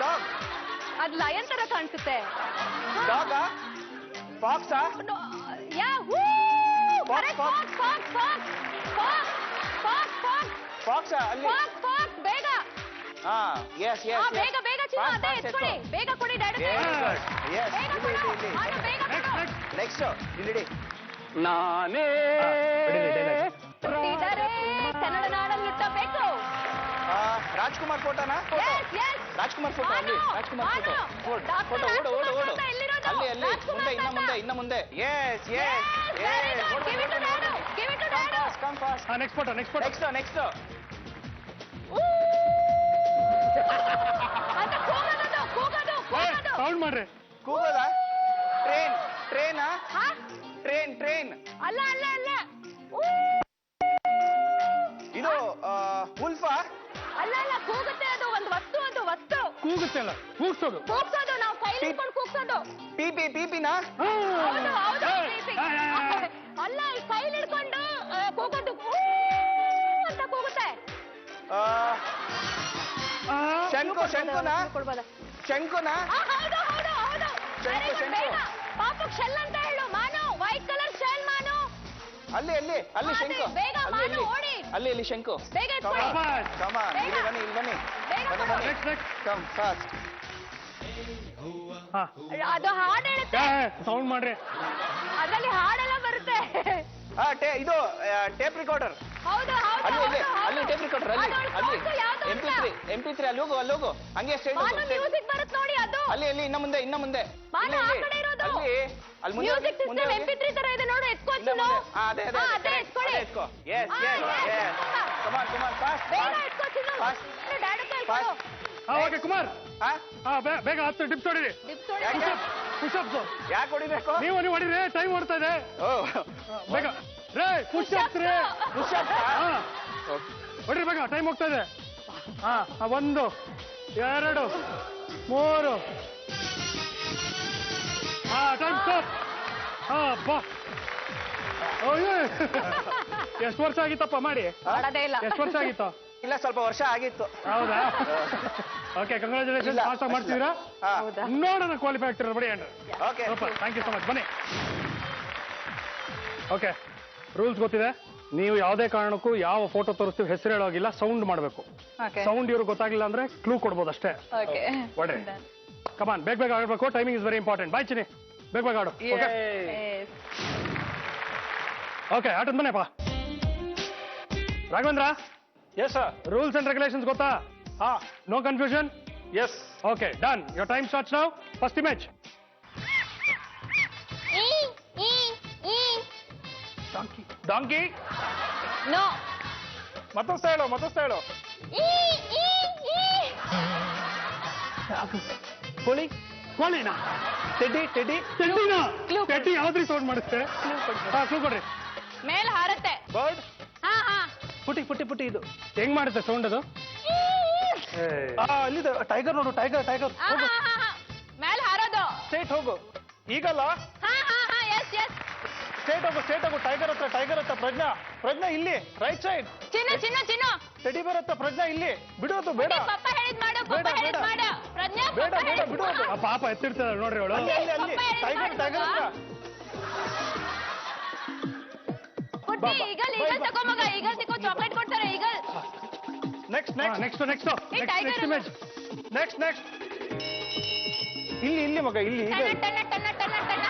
ಡಾಗ್.
ಅದು ಲಯನ್ ತರ ಕಾಣಿಸುತ್ತೆ.
ಡಾಗಾ? ಫಾಕ್ಸಾ?
ಫಾಕ್ಸ್.
ಫಾಕ್ಸ್ ಅಲ್ಲಿ
ಬೇಗ
ಹಾ ಎಸ್
ಹಾ,
ಎಸ್
ಬೇಗ ಬೇಗ ಚಿನ್ನು ಅದೇ ಎತ್ಕೊಳ್ಳಿ ಬೇಗ ಕೊಡಿ ಡ್ಯಾಡಿ
ಎಸ್
ಬೇಗ ಕೊಡು ಅನು ಬೇಗ ಕೊಡು
ನೆಕ್ಸ್ಟ್ ಇಲ್ಲಿ
ನಾನೇ
ಹುಟ್ಟಿದರೆ ಕನ್ನಡ ನಾಡಲ್ಲಿ ಹುಟ್ಟಬೇಕು
ರಾಜ್ಕುಮಾರ್ ಫೋಟೋನಾ
ಎಸ್ ಎಸ್
ರಾಜ್ಕುಮಾರ್ ಫೋಟೋ ಅಲ್ಲಿ ರಾಜ್ಕುಮಾರ್ ಫೋಟೋ ಫೋಟೋ ಓಡು ಓಡು ಓಡು ಅಲ್ಲಿ ಅಲ್ಲಿ ಮುಂದೆ ಇನ್ನ ಮುಂದೆ yes yes come fast
next photo next photo
next next
sound ಮಾಡ್ರಿ
ಕೂಗೋದಾ ಟ್ರೈನಾ ಟ್ರೈನ್
ಅಲ್ಲ ಅಲ್ಲ ಅಲ್ಲ
ಇದು ಉಲ್ಫಾ
ಅಲ್ಲ ಅಲ್ಲ ಕೂಗುತ್ತೆ ಅದು ಒಂದು ವಸ್ತು
ಕೂಗುತ್ತೆ ಅಲ್ಲ ಕೂಗ್ಸೋದು
ಕೂಗ್ಸೋದು ನಾವು ಕೈಲಿ ಹಿಡ್ಕೊಂಡು ಕೂಗ್ಸೋದು
ಪಿಪಿನಾ
ಹೌದು ಹೌದು ಪ್ರೀತಿ. ಅಲ್ಲ ಈ ಕೈಲಿ ಹಿಡ್ಕೊಂಡು ಕೂಗೋದು ಅಂತ ಕೂಗುತ್ತೆ
ಶಂಕುನಾ
ಕೊಡ್ಬೋದಾ
ಶಂಕುನಾ
ಹೌದು ಹೌದು ಹೌದು
ಶಂಕು, ಶಂಕು.
ಪಾಪಕ್ ಶೆಲ್ ಅಂತ ಹೇಳು ಮಾನು ವೈಟ್ ಕಲರ್ ಶೆಲ್ ಮಾನು
ಅಲ್ಲಿ ಅಲ್ಲಿ ಅಲ್ಲಿ
ಅದೇ,
ಶಂಕು
ಬೇಗ
ಅಲ್ಲಿ
ಮಾಡು,
ಅಲ್ಲಿ
ಓಡಿ.
ಅಲ್ಲಿ ಶಂಕು
ಬೇಗ ಎತ್ಕೊಳ್ಳಿ.
ಕಮಾನ್
ಬೇಗ.
ಇಲ್ಲಿ ಬನ್ನಿ
ಬೇಗ
ಬನ್ನಿ
ನೆಕ್ಸ್ಟ್ ನೆಕ್ಸ್ಟ್
ಕಮ್ ಫಾಸ್ಟ್
ಹಾ
ಅದು ಹಾಡು ಹೇಳುತ್ತೆ
ಸೌಂಡ್ ಮಾಡ್ರಿ
ಅದ್ರಲ್ಲಿ ಹಾಡೆಲ್ಲ ಬರುತ್ತೆ
ಇದು ಟೇಪ್ ರಿಕಾರ್ಡರ್
ಹೌದು ಹೌದು
ಅಲ್ಲಿ ಅಲ್ಲಿ
ಹೌದು,
ಅಲ್ಲಿ
ಹೌದು.
ಟೇಪ್ ರಿಕಾರ್ಡರ್ ಅಲ್ಲಿ
ಅದು
ಅಲ್ಲಿ
ಸೌಂಡು ಯಾವ್ದು ಅಂತ?
MP3 ಅಲ್ಲಿ ಹೋಗು ಹಂಗೆ ಸ್ಟ್ರೈಟ್
ಮಾನು ಮ್ಯೂಸಿಕ್ ಬರುತ್ತೆ ನೋಡಿ ಅದು
ಅಲ್ಲಿ ಅಲ್ಲಿ ಇನ್ನ ಮುಂದೆ
ಮಾನು
ಇಲ್ಲಿ,
ಆ
ಇಲ್ಲಿ.
ಕಡೆ ಇರೋದು
ಅಲ್ಲಿ ಅಲ್ಲಿ ಮುಂದೆ
ಮ್ಯೂಸಿಕ್
ಹೋಗಿ, ಮುಂದೆ
ಸಿಸ್ಟಮ್
ಹೋಗಿ.
MP3 ತರ ಇದೆ ನೋಡು ಎತ್ಕೋ
ಇನ್ನ
ಚಿನ್ನು.
ಮುಂದೆ. ಅದೇ
ಹಾ, ಅದೇ
correct.
ಎತ್ಕೊಳ್ಳಿ.
ಅದೇ ಎತ್ಕೋ ಎಸ್
ಹಾ,
yes
yes.
Yes come on fast
ಬೇಗ ಎತ್ಕೋ ಚಿನ್ನು.
Fast.
ಇನ್ನು ಡ್ಯಾಡಿ ಕೈ ಕೊಡು.
Fast.
ಹಾ ಓಕೆ ಕುಮಾರ್ ಹಾ ಬೇಗ 10 ಡಿಪ್ಸ್ ಹೊಡಿರಿ
ಡಿಪ್ಸ್ ಹೊಡಿ.
ಯಾಕೆ?
ಪುಷಪ್ಸ್
ಯಾಕೆ ಹೊಡಿಬೇಕು
ನೀವು ಹೊಡಿರಿ ಟೈಮ್ ಓಡ್ತಾ ಇದೆ
ಓ
ಬೇಗ ರೇ ಪುಷಪ್ಸ್ ರೇ
ಪುಷಪ್
ಹಾ ಹೊಡಿರಿ ಬೇಗ ಟೈಮ್ ಹೋಗ್ತಾ ಇದೆ ಹಾ 1 2 3 ಹಾ ಟೈಮ್ ಸ್ಟಾಪ್ ಹಾ ಬಾ ಓಯ್ ಎಷ್ಟು ವರ್ಷ ಆಗಿತ್ತಪ್ಪ ಮಾಡಿ
ಮಾಡೋದೇ ಇಲ್ಲ.
ಎಷ್ಟು ವರ್ಷ ಆಗಿತ್ತು
ಇಲ್ಲ ಸ್ವಲ್ಪ ವರ್ಷ ಆಗಿತ್ತು
ಹೌದಾ ಓಕೆ ಕಂಗ್ರಾಚುಲೇಷನ್
ಇಲ್ಲ,
ಪಾಸ್ ಮಾಡ್ತೀರಾ
ಹಾ
ಹೌದಾ?
ನೋಡೋಣ ಕ್ವಾಲಿಫೈ ಆಗ್ತಿರೋ ಬಡಿ ಏನ್ರಿ
okay
super thank you so much ಬನ್ನಿ ಓಕೆ ರೂಲ್ಸ್ ಗೊತ್ತಿದೆ ನೀವು ಯಾವುದೇ ಕಾರಣಕ್ಕೂ ಯಾವ ಫೋಟೋ ತೋರಿಸ್ತೀವಿ ಹೆಸರು ಹೇಳೋಗಿಲ್ಲ ಸೌಂಡ್ ಮಾಡಬೇಕು
Okay.
ಸೌಂಡ್ ಇವ್ರಿಗೆ ಗೊತ್ತಾಗಿಲ್ಲ ಅಂದ್ರೆ ಕ್ಲೂ ಕೊಡ್ಬೋದು ಅಷ್ಟೇ
Okay.
ಹೊಡ್ರಿ ಕಮಾನ್ ಬೇಗ ಆಡಬೇಕು timing is very important boy ಚಿನಿ ಬೇಗ ಆಡು ಓಕೆ
Yes.
ಓಕೆ ಆಟದ ಮನೆಪ್ಪ Raghavendra
yes sir
rules and regulations ಗೊತ್ತಾ
ಹಾ
no confusion
yes
okay done your time starts now first image
donkey
No.
ಮತ್ತೊಂದು ಹೇಳು
ಕೋಳಿ ಕೋಳಿನಾ
ಟೆಡ್ಡಿ
ಟೆಡ್ಡಿನಾ ಟೆಡ್ಡಿ ಯಾವ್ದ್ರಿ ಸೌಂಡ್ ಮಾಡುತ್ತೆ ಹಾ ಕ್ಲೂ ಕೊಡ್ರಿ
ಮೇಲ್ ಹಾರುತ್ತೆ.
ಬರ್ಡ್
ಹಾ ಹಾ
ಪುಟಿ ಇದು
ಹೆಂಗ್ ಮಾಡುತ್ತೆ ಸೌಂಡ್ ಅದು
ಅಲ್ಲಿದೆ ಟೈಗರ್ ನೋಡು ಟೈಗರ್
ಹಾ, ಹಾ, ಹಾ, ಹಾ. ಮೇಲ್ ಹಾರೋದು.
ಸ್ಟ್ರೇಟ್ ಹೋಗು ಈಗಲ್ಲ
ಹಾ ಹಾ ಹಾ ಎಸ್ ಎಸ್
ಸ್ಟ್ರೇಟ್ ಹೋಗು ಟೈಗರ್ ಹತ್ರ ಪ್ರಜ್ಞಾ ಇಲ್ಲಿ ರೈಟ್ ಸೈಡ್
ಚಿನ್ನು
ಟೆಡಿ ಬೇರ್ ಹತ್ರ ಪ್ರಜ್ಞಾ ಇಲ್ಲಿ ಬಿಡೋದು ಬೇಡ
ಪಪ್ಪ ಹೇಳಿದ್ ಮಾಡು
ಬೇಡ,
ಪಪ್ಪ ಹೇಳಿದ್
ಬೇಡ.
ಮಾಡು ಪ್ರಜ್ಞಾ
ಬೇಡ,
ಪಪ್ಪ
ಬೇಡ,
ಹೇಳಿದ್
ಬಿಡು
ಮಾಡು.
ಆ ಪಾಪ ಎತ್ತಿರ್ತಾಳೆ ನೋಡ್ರಿ ಅವಳು
ಅಲ್ಲಿ ಟೈಗರ್ ಹತ್ರ
ಪುಟ್ಟಿ ಈಗಲ್ ತಗೋ ಮಗ ಈಗಲ್ ತಿಕ್ಕೋ ಚಾಕ್ಲೇಟ್ ಕೊಡ್ತಾರೆ eagle
next
next
tiger.
Image
next ಇಲ್ಲಿ ಮಗ ಇಲ್ಲಿ ಈಗ
ಟನ ಟನ ಟನ ಟನ ಟನ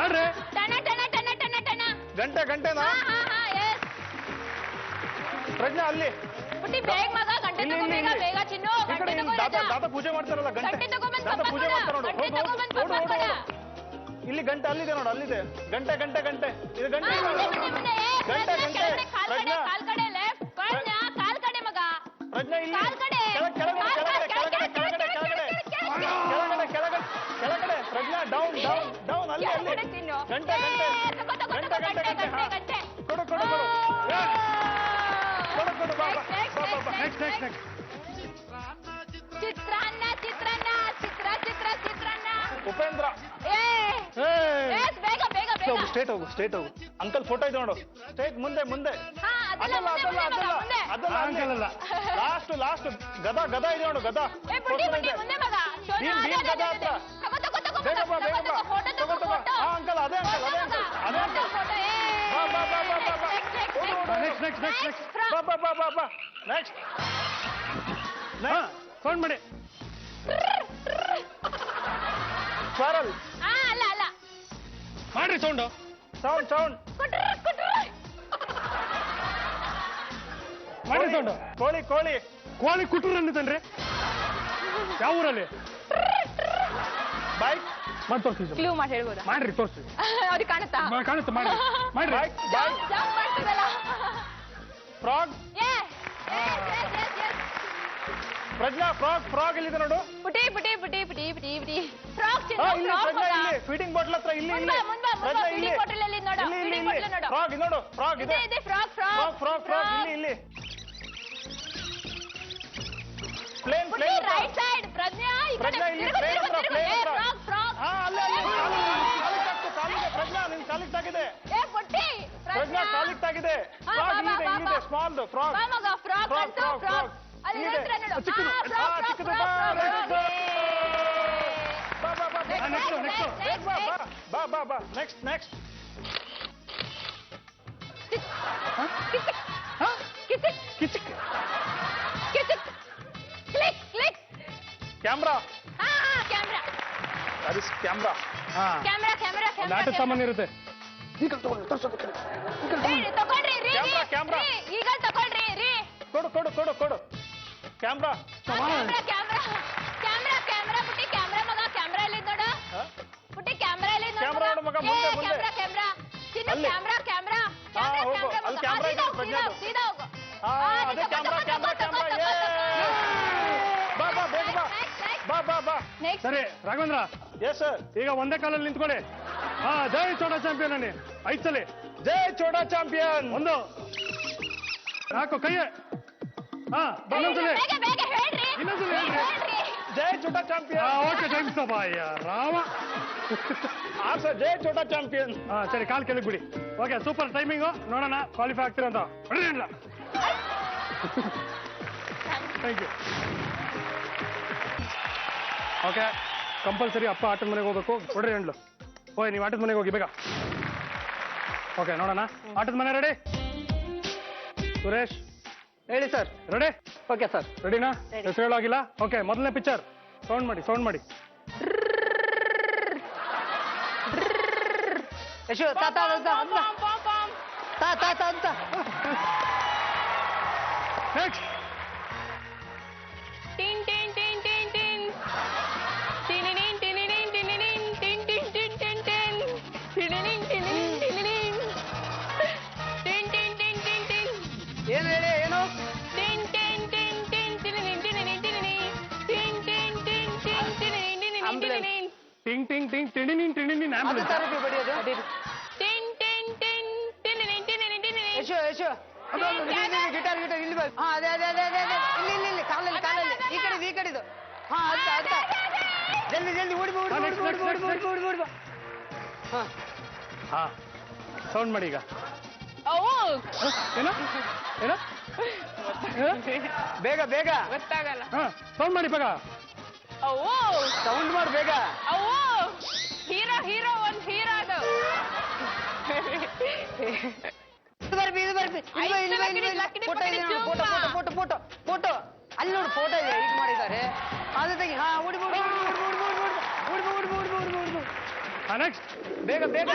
ಆಡ್ರೆ
ಟನ ಟನ ಟನ ಟನ ಟನ
ಗಂಟೆನಾ
ಹಾ ಹಾ ಹಾ ಎಸ್
ಪ್ರಜ್ಞಾ ಅಲ್ಲಿ
ಪುಟ್ಟಿ ಬೇಗ ಮಗ ಗಂಟೆ
ಇಲ್ಲಿ,
ತಗೋ
ಇಲ್ಲಿ,
ಬೇಗ
ಇಲ್ಲಿ.
ಬೇಗ ಚಿನ್ನು
ಈ ಕಡೆ
ಗಂಟೆ
ಇಲ್ಲಿ
ತಗೋ
ದಾದ ಪೂಜೆ ಮಾಡ್ತಾರಲ್ಲ
ಗಂಟೆ ತಗೊಂಬಂದ್
ದಾದ
ಪಪ್ಪ
ಪೂಜೆ
ಕೊಡ.
ಮಾಡ್ತಾರೆ ನೋಡು
ಗಂಟೆ ತಗೊಂಬಂದ್ ಪಪ್ಪ ಕೊಡ.
ಇಲ್ಲಿ ಗಂಟೆ ಅಲ್ಲಿದೆ ನೋಡು ಅಲ್ಲಿದೆ ಗಂಟೆ ಇದು ಗಂಟೆ
ಹಾ, ಮುಂದೆ, ಏ,
ಗಂಟೆ
ಪ್ರಜ್ಞಾ, ಕೆಳಗಡೆ, ಕಾಲ್ ಕಡೆ
ಪ್ರಜ್ಞಾ
ಕಾಲ್ ಕಡೆ ಲೆಫ್ಟ್ ಪ್ರಜ್ಞಾ ಕಾಲ್ ಕಡೆ ಮಗ
ಪ್ರಜ್ಞಾ ಇಲ್ಲಿ
ಕಾಲ್ ಕಡೆ
ಕೆಳಗಡೆ ಪ್ರಜ್ಞಾ ಡೌನ್ ಅಲ್ಲಿ
ಕೆಳಗಡೆ ತಿನ್ನು.
ಗಂಟೆ
ಏ, ತಗೋ, ತಗೋ,
ಗಂಟೆ
ತಗೋ,
ಗಂಟೆ
ಗಂಟೆ,
ಹಾ.
ಗಂಟೆ.
ಕೊಡು ಬಾ
ನೆಕ್ಸ್ಟ್
ಚಿತ್ರಾನ್ನ
ಉಪೇಂದ್ರ
ಬೇಗ ಬೇಗ ಬೇಗ
ಸ್ಟ್ರೇಟ್ ಹೋಗು ಅಂಕಲ್ ಫೋಟೋ ಇದೆ ನೋಡು ಸ್ಟ್ರೇಟ್ ಮುಂದೆ
ಹಾ ಅದೆಲ್ಲ ಮುಂದೆ
ಅಂಕಲ್
ಲಾಸ್ಟ್ ಗದ ಇದೆ ನೋಡು ಗದ
ಏ ಪುಟ್ಟಿ ಮುಂದೆ ಮಗ ಶೋನಾ
ಭೀಮ್
ಅದೇ
ಗದ ಹತ್ರ
ತಗೋ
ಬೇಗ ಬಾ
ಫೋಟೋ
ಹಾ ಅಂಕಲ್ ಅದೇ ಅಂಕಲ್
ಫೋಟೋ
ಬಾ
ನೆಕ್ಸ್ಟ್ ನೆಕ್ಸ್ಟ್ ನೆಕ್ಸ್ಟ್ ನೆಕ್ಸ್ಟ್
ಬಾ ಬಾ ಬಾ ಬಾ ಬಾ ನೆಕ್ಸ್ಟ್
ಸೌಂಡ್ ಮಾಡಿ.
ಸ್ವರಲ್
ಅಲ್ಲ ಅಲ್ಲ
ಮಾಡ್ರಿ ಸೌಂಡು.
ಸೌಂಡ್ ಸೌಂಡ್
ಮಾಡ್ರಿ ಸೌಂಡು.
ಕೋಳಿ ಕೋಳಿ
ಕೋಳಿ ಕುಟ್ರು ಅನ್ನತನ್ರಿ. ಯಾವ ಊರಲ್ಲಿ?
ಬೈಕ್
ಮಾಡಿ ತೋರಿಸಿ.
ಕ್ಲೂ ಮಾಡಿ ಹೇಳ್ಬೋದಾ?
ಮಾಡ್ರಿ ತೋರಿಸಿ.
ಅವ್ರಿಗೆ ಕಾಣುತ್ತಾ?
ಕಾಣುತ್ತೆ ಮಾಡ್ರಿ ಮಾಡ್ರಿ.
ಬೈಕ್ ಬೈಕ್
ಜಂಪ್ ಮಾಡ್ತದಲ್ಲ.
ಫ್ರಾಗ್ ಪ್ರಜ್ಞಾ ಫ್ರಾಗ್ ಫ್ರಾಗ್ ಎಲ್ಲಿದೆ ನೋಡು.
ಪುಟಿ ಪುಟಿ ಪುಟಿ ಪುಟಿ ಪುಟಿ ಪುಟಿ ಫ್ರಾಕ್
ಇಲ್ಲಿ ಪ್ರಜ್ಞಾ ಇಲ್ಲಿ ಫೀಡಿಂಗ್ ಬಾಟ್ಲ್ ಹತ್ರ ಇಲ್ಲಿ ಇಲ್ಲಿ ಪ್ರಜ್ಞಾ ಇಲ್ಲಿ
ನೋಡು.
ಇಲ್ಲಿ
ಫೀಡಿಂಗ್ ಬಾಟಲ್ ನೋಡು.
ಫ್ರಾಗ್ ನೋಡು ಫ್ರಾಗ್ ಇದೆ
ಇದೆ ಫ್ರಾಕ್
ಫ್ರಾಗ್ ಫ್ರಾಗ್ ಫ್ರಾಗ್ ಇಲ್ಲಿ ಇಲ್ಲಿ ಪ್ಲೇನ್
ಪುಟಿ
ಪ್ಲೇನ್
ರೈಟ್ ಸೈಡ್. ಪ್ರಜ್ಞಾ ಈ ಕಡೆ
ಪ್ರಜ್ಞಾ ಇಲ್ಲಿ
ತಿರುಗು,
ಪ್ಲೇನ್
ತಿರುಗು,
ಹತ್ರ
ತಿರುಗು.
ಪ್ಲೇನ್
ಏ,
ಹತ್ರ
ಫ್ರಾಕ್ ಫ್ರಾಕ್.
ಹಾ ಅಲ್ಲೇ ಅಲ್ಲಿ ಕಾಲಿಗೆ ತಾಗಿದೆ ಪ್ರಜ್ಞಾ ನಿನ್ ಕಾಲಿಗೆ ತಾಗಿದೆ
ಏ ಪುಟ್ಟಿ
ಪ್ರಜ್ಞಾ ಕಾಲಿಗೆ ತಾಗಿದೆ
ಹಾ,
ಫ್ರಾಗ್
ಬಾ,
ಇಲ್ಲಿದೆ
ಬಾ,
ಇಲ್ಲಿದೆ
ಬಾ.
ಸ್ಮಾಲ್ ಫ್ರಾಗ್
ಬಾ ಮಗ ಫ್ರಾಕ್
ಫ್ರಾಗ್
ಅಂತ
ಫ್ರಾಗ್
ಫ್ರಾಕ್.
ಫ್ರಾಗ್
ಅಲ್ಲಿ
ಇಲ್ಲಿದೆ
ಹತ್ರ ನೋಡು.
ಚಿಕ್ಕದು.
ಫ್ರಾಕ್ ಫ್ರಾಕ್
ಚಿಕ್ಕದು
ಫ್ರಾಕ್
ಬಾ
ಫ್ರಾಕ್.
ಬಾ ಬಾ ಬಾ
ನೆಕ್ಸ್ಟ್ ನೆಕ್ಸ್ಟ್
Next,
ಬಾ
next.
ಬಾ ಬಾ ಬಾ ನೆಕ್ಸ್ಟ್ ನೆಕ್ಸ್ಟ್
ಕಿಚಿಕ್
ಕಿಚಿಕ್.
ಕಿಚಿಕ್ ಕ್ಲಿಕ್ ಕ್ಲಿಕ್.
ಕ್ಯಾಮ್ರಾ
ಹಾ ಕ್ಯಾಮ್ರಾ
ದಟ್ ಇಸ್ ಕ್ಯಾಮ್ರಾ
ಹಾ
ಕ್ಯಾಮ್ರಾ ಕ್ಯಾಮ್ರಾ
ಒಂದು ಆಟದ ಸಾಮಾನು ಇರುತ್ತೆ.
ತಗೊಳ್ರಿ ರೀ
ಕ್ಯಾಮ್ರಾ, ಕ್ಯಾಮ್ರಾ.
ಈಗ ತಗೊಳ್ರಿ ರೀ.
ಕೊಡು ಕೊಡು ಕೊಡು ಕೊಡು camera
camera camera camera camera ಪುಟ್ಟಿ ಕ್ಯಾಮ್ರಾ ಮಗ ಕ್ಯಾಮ್ರಾ ಎಲ್ಲಿ ನೋಡು. ಪುಟ್ಟಿ ಕ್ಯಾಮ್ರಾ ಎಲ್ಲಿ ನೋಡು.
ಕ್ಯಾಮ್ರಾ ನೋಡು ಮಗ, ಮುಂದೆ, ಮುಂದೆ.
ಕ್ಯಾಮ್ರಾ ಕ್ಯಾಮ್ರಾ ಚಿನ್ನ
ಅಲ್ಲಿ.
ಕ್ಯಾಮ್ರಾ ಕ್ಯಾಮ್ರಾ
ಹಾ, ಹೋಗು. ಅಲ್ಲಿ ಕ್ಯಾಮ್ರಾ ಇದೆ, ಪ್ರಜ್ಞಾ ಅದು.
ಸೀದಾ ಹೋಗು.
ಹಾ ಅದೇ ಕ್ಯಾಮ್ರಾ ಕ್ಯಾಮ್ರಾ ಕ್ಯಾಮ್ರಾ ಬಾ ಬಾ ಬೇಗ ಬಾ ಬಾ ಬಾ ಬಾ
ನೆಕ್ಸ್ಟ್
ಸರಿ ರಾಘವೇಂದ್ರ,
ಎಸ್ ಸರ್
ಈಗ ಒಂದೇ ಕಾಲಲ್ಲಿ ನಿಂತ್ಕೊಳ್ಳಿ. ಹಾ ಜೈ ಚೋಟಾ ಚಾಂಪಿಯನ್ ಅನ್ನಿ 5 ಸಲ.
ಜೈ ಚೋಟಾ ಚಾಂಪಿಯನ್
1 4 ಕೈ. ಹಾ ಇನ್ನೊಂದ್ಸಲ.
ಬೇಗ ಬೇಗ ಹೇಳ್ರಿ.
ಇನ್ನೊಂದ್ಸಲ ಹೇಳ್ರಿ.
ಹೇಳ್ರಿ.
ಜೈ ಚೋಟಾ ಚಾಂಪಿಯನ್
ಓಕೆ ಥ್ಯಾಂಕ್ಸ್ ಅಪ್ಪ. ಅಯ್ಯ ರಾಮ.
ಹಾ ಸರ್ ಜೈ ಚೋಟಾ ಚಾಂಪಿಯನ್
ಹಾ ಸರಿ ಕಾಲ್ ಕೆಳಗೆ ಬಿಡಿ. Okay super timing. ನೋಡೋಣ ಕ್ವಾಲಿಫೈ ಆಗ್ತೀರ ಅಂತ. ಇಲ್ಲ ಥ್ಯಾಂಕ್ ಯು. ಓಕೆ ಕಂಪಲ್ಸರಿ ಅಪ್ಪ ಆಟದ ಮನೆಗೆ ಹೋಗ್ಬೇಕು. ಕೊಡ್ರಿ ಹೆಂಡ್ಲು. ಓಯ್ ನೀವು ಆಟದ ಮನೆಗೆ ಹೋಗಿ ಬೇಗ. ಓಕೆ ನೋಡೋಣ. ಆಟದ ಮನೆ ರೆಡಿ? ಸುರೇಶ್
ಹೇಳಿ ಸರ್.
ರೆಡಿ?
Okay sir.
ರೆಡಿನಾ? ಹೆಸರು ಹೇಳೋಗಿಲ್ಲ? ಓಕೆ ಮೊದಲನೇ ಪಿಕ್ಚರ್ ಸೌಂಡ್ ಮಾಡಿ ಸೌಂಡ್ ಮಾಡಿ.
ಯಶು ತಾತ ಅಂತ ಅಂತ ತಾತ ಅಂತ
ನೆಕ್ಸ್ಟ್.
ಟಿನ್ ಟಿನ್ ಟಿನ್ ಟಿನ್ ಟಿನ್ ಟಿನಿನಿನ್ ಟಿನಿನಿನ್ ಟಿನಿನಿನ್ ಟಿನ್ ಟಿನ್ ಟಿನ್ ಟಿನ್ ಟಿನ್ ಟಿನಿನಿನ್ ಟಿನಿನಿನ್ ಟಿನಿನಿನ್ ಟಿನ್ ಟಿನ್ ಟಿನ್ ಟಿನ್ ಟಿನ್
ಏನು ಹೇಳಿ ಏನು
ಟಿನ್ ಟಿನ್ ಟಿನ್ ಟಿನ್ ಟಿನಿನಿನ್ ಟಿನಿನಿನ್ ಟಿನಿನಿನ್ ಟಿನ್ ಟಿನ್ ಟಿನ್ ಟಿನ್ ಟಿನಿನಿನ್ ಟಿನಿನಿನ್ ಟಿನಿನಿನ್
ಟಿಂಗ್ ಟಿಂಗ್ ಟಿಂಗ್ ಟಿಣಿನಿನ್ ಟಿಣಿನಿನ್
ಅದು
ಆಂಬುಲೆನ್ಸ್.
ತರಬೇತಿ ಬಡಿಯೋದು
ಟಿನ್ ಟಿನ್ ಟಿನ್ ಟಿನಿನಿನ್ ಟಿನಿನಿನ್ ಟಿನಿನಿನ್
ಯಶು ಯಶು ಗಿಟಾರ್ ಗಿಟಾರ್ ಇಲ್ಲಿ ಹಾ ಅದೇ ಅದೇ ಅದೇ ಅದೇ ಅದೇ ಇಲ್ಲಿ ಇಲ್ಲಿ ಇಲ್ಲಿ ಕಾಲಲ್ಲಿ ಕಾಲಲ್ಲಿ ಈ ಕಡೆದು ಹಾ ಅಂತ ಅಂತ ಜಲ್ದಿ ಜಲ್ದಿ ಓಡಿ ಬಾ, ಓಡಿ ಬಾ, ಓಡಿ ಬಾ, ಓಡಿ ಬಾ, ಓಡಿ ಬಾ, ಓಡಿ ಬಾ, ಓಡಿ ಬಾ. ಹಾ
ಹಾ ಸೌಂಡ್ ಮಾಡಿ ಈಗ.
ಓ
ಏನು ಏನು
ಬೇಗ ಬೇಗ
ಗೊತ್ತಾಗಲ್ಲ.
ಹಾ ಸೌಂಡ್ ಮಾಡಿ ಬೇಗ.
ಓ
ಸೌಂಡ್ ಮಾಡು ಬೇಗ.
ಓ ಹೀರೋ ಹೀರೋ ಒಂದು ಹೀರೋ ಅದು.
ಇದು ಬರ್ಬಿ ಇದು ಬರ್ಬಿ ಇಲ್ಲಿ ಬಾ, ಇಲ್ಲಿ ಬಾ, ಇಲ್ಲಿ ಬಾ. ಫೋಟೋ ಇದೆ ನೋಡು, photo photo photo photo photo ಅಲ್ಲಿ ನೋಡು ಫೋಟೋ ಇದೆ ಹೀಗೆ ಮಾಡಿದ್ದಾರೆ. ಅದು ತೆಗಿ. ಹಾ ಓಡಿ ಬಾ, ಓಡಿ ಬಾ, ಓಡಿ ಬಾ, ಓಡಿ ಬಾ, ಓಡಿ ಬಾ, ಓಡಿ ಬಾ, ಓಡಿ ಬಾ, ಓಡಿ ಬಾ, ಓಡಿ ಬಾ.
ಹಾ ನೆಕ್ಸ್ಟ್.
ಬೇಗ ಬೇಗ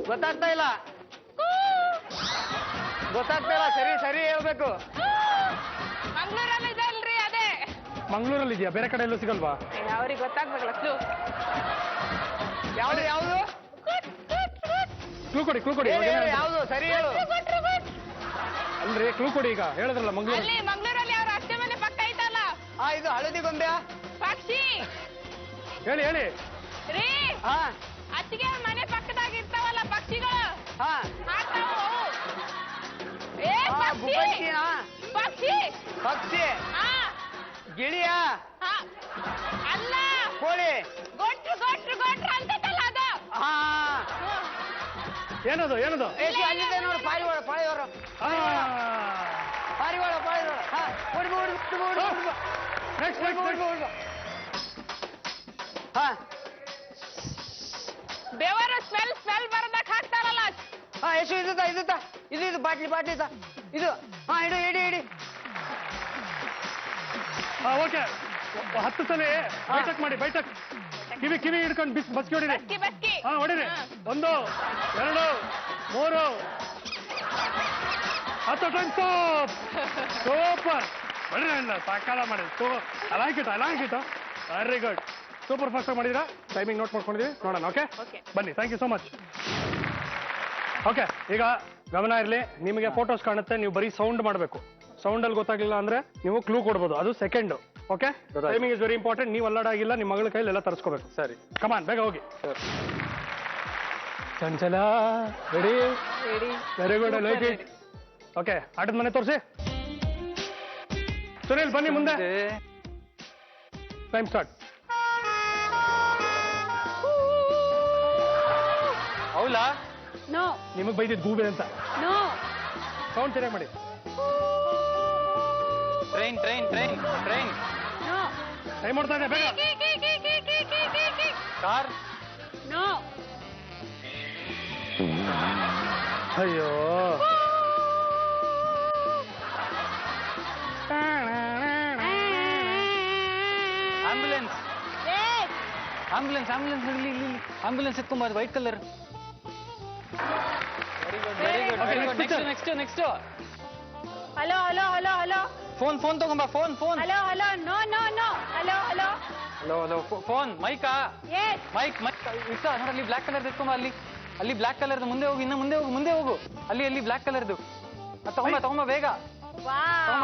ಗೊತ್ತಾಗ್ತಾ ಇಲ್ಲ ಗೊತ್ತಾಗ್ತಾ ಇಲ್ಲ. ಸರಿ ಸರಿ ಹೇಳ್ಬೇಕು.
ಮಂಗ್ಳೂರಲ್ಲಿ ಇದೆ ಅಲ್ರಿ ಅದೇ.
ಮಂಗಳೂರಲ್ಲಿ ಇದೆಯಾ? ಬೇರೆ ಕಡೆ ಎಲ್ಲೂ ಸಿಗಲ್ವಾ?
ಅವ್ರಿಗೆ ಗೊತ್ತಾಗ್ಬೇಕಲ್ಲ ಕ್ಲೂ.
ಯಾವ್ದು ಯಾವ್ದು
ಕ್ಲೂ ಕೊಡಿ ಕ್ಲೂ ಕೊಡಿ.
ಹೇಳು, ಹೇಳು, ಯಾವ್ದು ಸರಿ ಹೇಳು.
ಅಲ್ರಿ ಕ್ಲೂ ಕೊಡಿ. ಈಗ ಹೇಳಿದ್ರಲ್ಲ ಮಂಗಳೂರು.
ಅಲ್ಲಿ ಮಂಗ್ಳೂರಲ್ಲಿ ಅವ್ರ ಅತ್ತೆ ಮನೆ ಪಕ್ಕ ಐತಲ್ಲ
ಹಾ ಇದು ಹಳದಿ ಗೊಂಬೆ.
ಪಕ್ಷಿ
ಹೇಳಿ ಹೇಳಿ.
ರೀ
ಹಾ
ಅತ್ತಿಗೆ ಮನೆ ಪಕ್ಕದಾಗ ಇರ್ತಾವಲ್ಲ ಪಕ್ಷಿಗಳು
ಹಾ
ಹಾಕ್ತಾವು ಅವು. ಏ
ಹಾ,
ಪಕ್ಷಿ
ಗುಬ್ಬಚ್ಚಿನಾ?
ಪಕ್ಷಿ
ಪಕ್ಷಿ
ಹಾ
ಗಿಳಿಯ
ಹಾ ಅಲ್ಲ
ಕೋಳಿ.
ಗೊಟ್ರು ಗೊಟ್ರು ಗೊಟ್ರು ಅಂತದಲ್ಲ ಅದು.
ಹಾ
ಏನದು ಏನದು?
ಏಸಿ ಅಲ್ಲಿದೆ ನೋಡು ಪಾರಿವಾಳ ಪಾರಿವಾಳ
ಹಾ
ಪಾರಿವಾಳ ಪಾರಿವಾಳ. ಹಾ ಓಡಿ ಬಾ, ಓಡಿ ಬಾ, ಓಡಿ ಬಾ, ಓಡಿ ಬಾ.
ನೆಕ್ಸ್ಟ್
ಓಡಿ ಬಾ, ಓಡಿ
ನೆಕ್ಸ್ಟ್
ಬಾ, ಓಡಿ ಬಾ. ಹಾ
ಬೆವರು ಸ್ಮೆಲ್ ಸ್ಮೆಲ್ ಬರದಕ್ ಹಾಕ್ತಾರಲ್ಲ.
ಹಾ ಎಷ್ಟು ಇದು ತಾ, ಇದು ತಾ, ಇದು ಬಾಟ್ಲಿ ತಾ, ಇದು ಹಾ ಇಡಿ
ಓಕೆ 10 ಸಲ ಬೈಟಕ್ ಮಾಡಿ ಬೈಟಕ್ ಕಿವಿ ಹಿಡ್ಕೊಂಡು ಬಸ್ಕಿ ಹೊಡಿರಿ. ಹಾ ಹೊಡಿರಿ. 1 2 3 10 ಟೈಮ್ ಸ್ಟಾಪ್. ಸೂಪರ್ ಹೊಡ್ರಿ ಅಣ್ಣ, ಸಾಕಾಲ ಮಾಡಿ. I like it very good. Super fast ಆಗಿ ಮಾಡಿದಿರಾ. ಟೈಮಿಂಗ್ ನೋಟ್ ಮಾಡ್ಕೊಂಡಿದೀವಿ, ನೋಡೋಣ. ಓಕೆ ಬನ್ನಿ, thank you so much. Okay, ಈಗ ಗಮನ ಇರಲಿ, ನಿಮಗೆ ಫೋಟೋಸ್ ಕಾಣುತ್ತೆ, ನೀವು ಬರೀ ಸೌಂಡ್ ಮಾಡಬೇಕು. ಸೌಂಡಲ್ಲಿ ಗೊತ್ತಾಗಲಿಲ್ಲ ಅಂದ್ರೆ ನೀವು ಕ್ಲೂ ಕೊಡ್ಬೋದು, ಅದು second. Okay, timing is very important. ನೀವು ಅಲ್ಲಾಡಾಗಿಲ್ಲ, ನಿಮ್ಮ ಮಗಳ ಕೈಲಿ ಎಲ್ಲ ತರಿಸ್ಕೋಬೇಕು.
ಸರಿ,
ಕಮಾನ್, ಬೇಗ ಹೋಗಿ. ಚಂಚಲ ready? Very good, I like it. Okay, ಆಟದ ಮನೆ ತೋರಿಸಿ. ಸುನಿಲ್ ಬನ್ನಿ ಮುಂದೆ. Time start.
ಹೌಲಾ?
ನೋ
ನಿಮಗೆ ಬೈದಿದ್ದು ಗೂಬೆ ಅಂತ.
ನೋ.
ಸೌಂಡ್ ಸರಿಯಾಗಿ ಮಾಡಿ.
ಟ್ರೈನ್.
ನೋ.
ಟೈಮ್ ಮಾಡ್ತಾ ಇದೆ, ಬೇಗ.
ಕಾರ್.
ನೋ.
ಅಯ್ಯೋ,
ಆಂಬ್ಯುಲೆನ್ಸ್. ಆಂಬ್ಯುಲೆನ್ಸ್ ಎತ್ಕೊಂಬಾರ್ದು, white colour. Very good. Next.
Hello.
Phone ತಗೊಂಬ. Phone.
Hello. No.
Hello. Phone. ಮೈಕಾ?
ಎಸ್.
ಮೈಕ್ ಇಷ್ಟ ನೋಡಲ್ಲಿ ಬ್ಲಾಕ್ ಕಲರ್ ಎತ್ಕೊಂಬ. ಅಲ್ಲಿ ಬ್ಲಾಕ್ ಕಲರ್ದು ಮುಂದೆ ಹೋಗು, ಇನ್ನು ಮುಂದೆ ಹೋಗು. ಅಲ್ಲಿ ಬ್ಲಾಕ್ ಕಲರ್ದು ತಗೊಂಬ ಬೇಗ.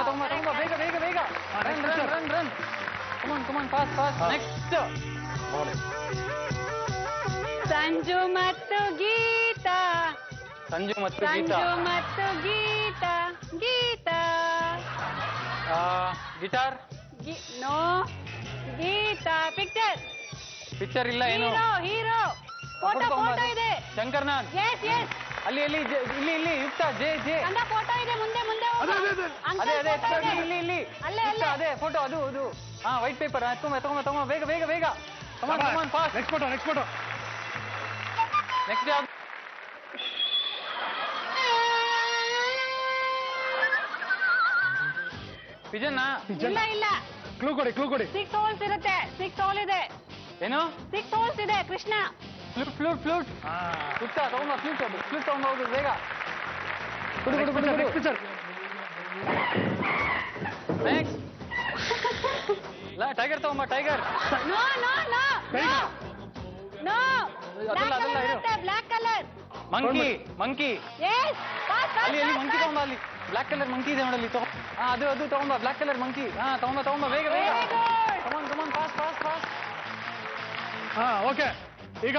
ತಗೊಂಬ ಬೇಗ. Run. Come on fast. Next.
Sanju ಮತ್ತು Geetha.
Guitar.
No. Geetha.
Picture ಇಲ್ಲ ಏನು?
ಹೀರೋ. ಫೋಟೋ ಇದೆ.
ಶಂಕರ್ ನಾಗ್.
ಎಸ್.
ಅಲ್ಲಿ ಇಲ್ಲಿ ಯುಕ್ತ. ಜೆ
ಫೋಟೋ ಇದೆ, ಮುಂದೆ
ಅದೇ ಇಲ್ಲಿ ಅದೇ ಫೋಟೋ ಅದು. ಹಾ, ವೈಟ್ ಪೇಪರ್. ತಗೊಂಬ ಬೇಗ. Come on fast.
Next photo.
Next ಯಾವ್ದು? ಪಿಜನ್.
ಇಲ್ಲ.
ಕ್ಲೂ ಕೊಡಿ.
6 ಹೋಲ್ಸ್ ಇರುತ್ತೆ. 6 ಹೋಲ್ ಇದೆ.
ಏನು?
6 ಹೋಲ್ಸ್ ಇದೆ. ಕೃಷ್ಣ.
ಫ್ಲೂಟ್. ಯುಕ್ತ ತಗೊಂಬ. ಫ್ಲೂಟ್ ತಗೊಂಬ ಹೋಗು ಬೇಗ.
Next picture.
ನೆಕ್ಸ್ಟ್. ಟೈಗರ್ ತಗೊಂಬ. ಟೈಗರ್.
ನೋ.
ಅದೆಲ್ಲ ಇರು.
Black colour.
ಮಂಕಿ.
ಎಸ್.
ಅಲ್ಲಿ ಮಂಕಿ ತಗೊಂಬ. ಅಲ್ಲಿ ಬ್ಲಾಕ್ ಕಲರ್ ಮಂಕಿ ಇದೆ ನೋಡಲ್ಲಿ. ಅದು ತಗೊಂಬ. Black colour monkey. ಹಾ, ತಗೊಂಬ ಬೇಗ. Come on fast.
ಹಾ, ಓಕೆ. ಈಗ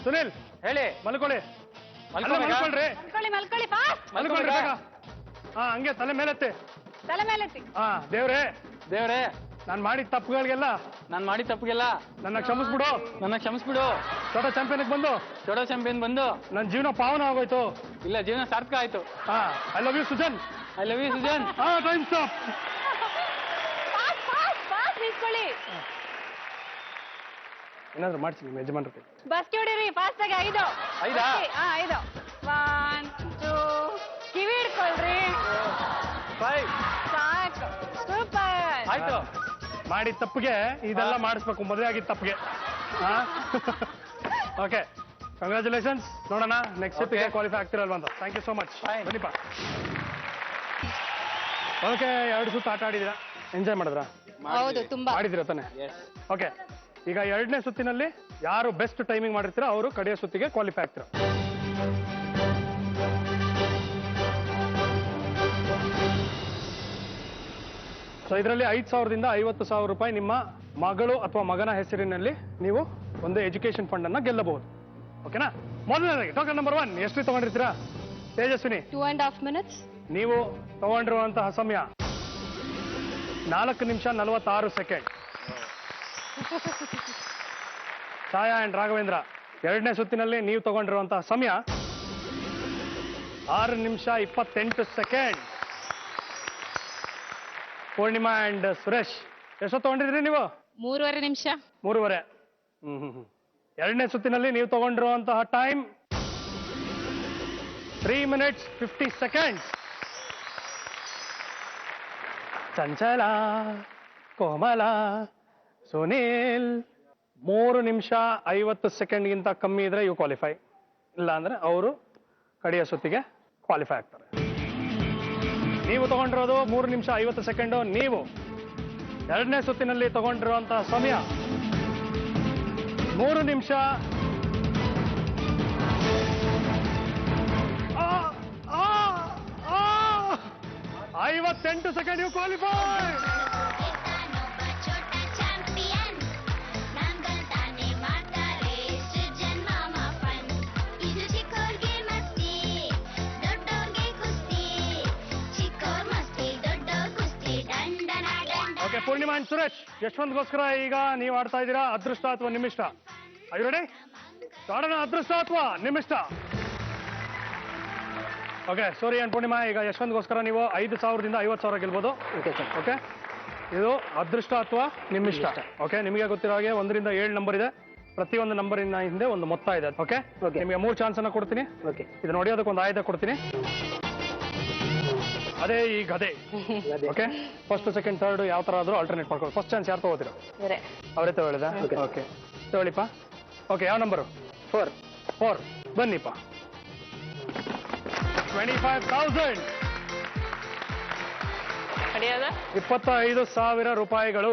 ಸುನಿಲ್
ಹೇಳಿ.
ಮಲ್ಕೊಳ್ಳಿ.
ಮಲ್ಕೊಳ್ಳಿ ಫಾಸ್ಟ್.
ಮಲ್ಕೊಳ್ರಿ ಬೇಗ. ಹಾ, ಹಂಗೆ ತಲೆ ಮೇಲೆತ್ತಿ. ಹಾ, ದೇವ್ರೇ ನಾನು ಮಾಡಿದ ತಪ್ಪುಗಳಿಗೆಲ್ಲ ನನ್ನ ಕ್ಷಮಿಸ್ಬಿಡು. ಚೋಟಾ ಚಾಂಪಿಯನ್ ಬಂದು ನನ್ನ ಜೀವನ ಪಾವನ ಆಗೋಯ್ತು.
ಇಲ್ಲ, ಜೀವನ ಸಾರ್ಥಕ ಆಯ್ತು.
ಹಾ, ಐ ಲವ್ ಯು ಸುಜನ್. ಹಾ, ಟೈಮ್ ಸ್ಟಾಪ್.
ಫಾಸ್ಟ್ ನಿಂತ್ಕೊಳ್ಳಿ.
ಏನಾದ್ರು ಮಾಡ್ಸಿ ನಿಮ್ಮ ಯಜಮಾನ್ರ ಕೈ.
ಬಸ್ ಹೊಡಿರಿ ಫಾಸ್ಟ್ ಆಗಿ. 5.
5.
ಹಾ, 5. 1 2 ಕಿವಿ ಹಿಡ್ಕೊಳ್ರಿ.
5.
ಸಾಕು. ಸೂಪರ್.
ಆಯ್ತು.
ಮಾಡಿದ ತಪ್ಪಿಗೆ ಇದೆಲ್ಲ ಮಾಡಿಸ್ಬೇಕು, ಮದುವೆ ಆಗಿದ್ದ ತಪ್ಪಿಗೆ. Okay, congratulations. ನೋಡೋಣ ನೆಕ್ಸ್ಟ್ ಸ್ಟೆಪ್ಗೆ ಕ್ವಾಲಿಫೈ ಆಗ್ತಿರಲ್ವಾ ಅಂತ. Thank you so much. ಬನ್ನಿಪ್ಪ. ಓಕೆ, 2 ಸುತ್ತು ಆಟ ಆಡಿದಿರಾ, ಎಂಜಾಯ್ ಮಾಡಿದ್ರಾ?
ಹೌದು, ತುಂಬಾ
ಮಾಡಿದಿರ ತಾನೆ? ಓಕೆ, ಈಗ 2ನೇ ಸುತ್ತಿನಲ್ಲಿ ಯಾರು ಬೆಸ್ಟ್ ಟೈಮಿಂಗ್ ಮಾಡಿರ್ತೀರೋ ಅವರು ಕಡೆಯ ಸುತ್ತಿಗೆ ಕ್ವಾಲಿಫೈ ಆಗ್ತೀರ. ಸೊ ಇದರಲ್ಲಿ 5,000ದಿಂದ 50,000 ರೂಪಾಯಿ ನಿಮ್ಮ ಮಗಳು ಅಥವಾ ಮಗನ ಹೆಸರಿನಲ್ಲಿ ನೀವು ಒಂದು ಎಜುಕೇಶನ್ ಫಂಡ್ ಅನ್ನ ಗೆಲ್ಲಬಹುದು. ಓಕೆನಾ? ಮೊದಲನೇದಾಗಿ ಟೋಕನ್ ನಂಬರ್ 1 ಎಷ್ಟು ತಗೊಂಡಿರ್ತೀರಾ ತೇಜಸ್ವಿನಿ?
2.5 minutes.
ನೀವು ತಗೊಂಡಿರುವಂತಹ ಸಮಯ 4 ನಿಮಿಷ 46 ಸೆಕೆಂಡ್. ಛಾಯಾ ಅಂಡ್ ರಾಘವೇಂದ್ರ 2ನೇ ಸುತ್ತಿನಲ್ಲಿ ನೀವು ತಗೊಂಡಿರುವಂತಹ ಸಮಯ 6 ನಿಮಿಷ 28 ಸೆಕೆಂಡ್. ಪೂರ್ಣಿಮಾ ಅಂಡ್ ಸುರೇಶ್ ಎಷ್ಟು ತಗೊಂಡಿದ್ರಿ ನೀವು?
3.5 ನಿಮಿಷ.
3.5. 2ನೇ ಸುತ್ತಿನಲ್ಲಿ ನೀವು ತಗೊಂಡಿರುವಂತಹ ಟೈಮ್ 3 minutes 50 seconds. ಚಂಚಲ, ಕೋಮಲ, ಸುನೀಲ್ 3 ನಿಮಿಷ 50 ಸೆಕೆಂಡ್ಗಿಂತ ಕಮ್ಮಿ ಇದ್ರೆ ಇವು ಕ್ವಾಲಿಫೈ, ಇಲ್ಲ ಅಂದ್ರೆ ಅವರು ಕಡೆಯ ಸುತ್ತಿಗೆ ಕ್ವಾಲಿಫೈ ಆಗ್ತಾರೆ. ನೀವು ತಗೊಂಡಿರೋದು 3 ನಿಮಿಷ 50 ಸೆಕೆಂಡು. ನೀವು ಎರಡನೇ ಸುತ್ತಿನಲ್ಲಿ ತಗೊಂಡಿರುವಂತಹ ಸಮಯ 3 ನಿಮಿಷ 58 second. You qualify. Okay, Poornima and Suresh, ಯಶವಂತ್ಗೋಸ್ಕರ ಈಗ ನೀವು ಆಡ್ತಾ ಇದ್ದೀರಾ ಅದೃಷ್ಟ ಅಥವಾ ನಿಮ್ಮಿಷ್ಟ. I ready? ಆಡೋಣ ಅದೃಷ್ಟ ಅಥವಾ ನಿಮ್ಮಿಷ್ಟ. ಓಕೆ, ಸೂರಿ ಅಂಡ್ ಪೂರ್ಣಿಮಾ, ಈಗ ಯಶವಂತ್ಗೋಸ್ಕರ ನೀವು 5,000ದಿಂದ 50,000 ಗೆಲ್ಬೋದು.
Okay sir.
ಓಕೆ, ಇದು ಅದೃಷ್ಟ ಅಥವಾ ನಿಮ್ಮಿಷ್ಟ. ಓಕೆ, ನಿಮಗೆ ಗೊತ್ತಿರೋ ಹಾಗೆ 1 ರಿಂದ 7 ನಂಬರ್ ಇದೆ. ಪ್ರತಿಯೊಂದು ನಂಬರಿನ ಹಿಂದೆ ಒಂದು ಮೊತ್ತ ಇದೆ. ಓಕೆ, ನಿಮಗೆ 3 ಚಾನ್ಸ್ ಅನ್ನ ಕೊಡ್ತೀನಿ.
ಓಕೆ,
ಇದು ನೋಡಿಯೋದಕ್ಕೆ ಒಂದು ಆಯ್ದ ಕೊಡ್ತೀನಿ. ಅದೇ ಈ ಗದೆ. ಓಕೆ, ಫಸ್ಟ್ ಸೆಕೆಂಡ್ ಥರ್ಡ್ ಯಾವ ತರ ಆದ್ರೂ ಆಲ್ಟರ್ನೇಟ್ ಮಾಡ್ಕೊಳ್ಳಿ. ಫಸ್ಟ್ ಚಾನ್ಸ್ ಯಾರು ತಗೋತೀರಾ? ಅವರೇ ತಗೊಳ್ಳಿದ. ಓಕೆ, ತಗೊಳ್ಳಿಪ್ಪ. ಓಕೆ, ಯಾವ ನಂಬರು? 4. ಬನ್ನಿಪ್ಪ. 25,000. 25,000 ರೂಪಾಯಿಗಳು.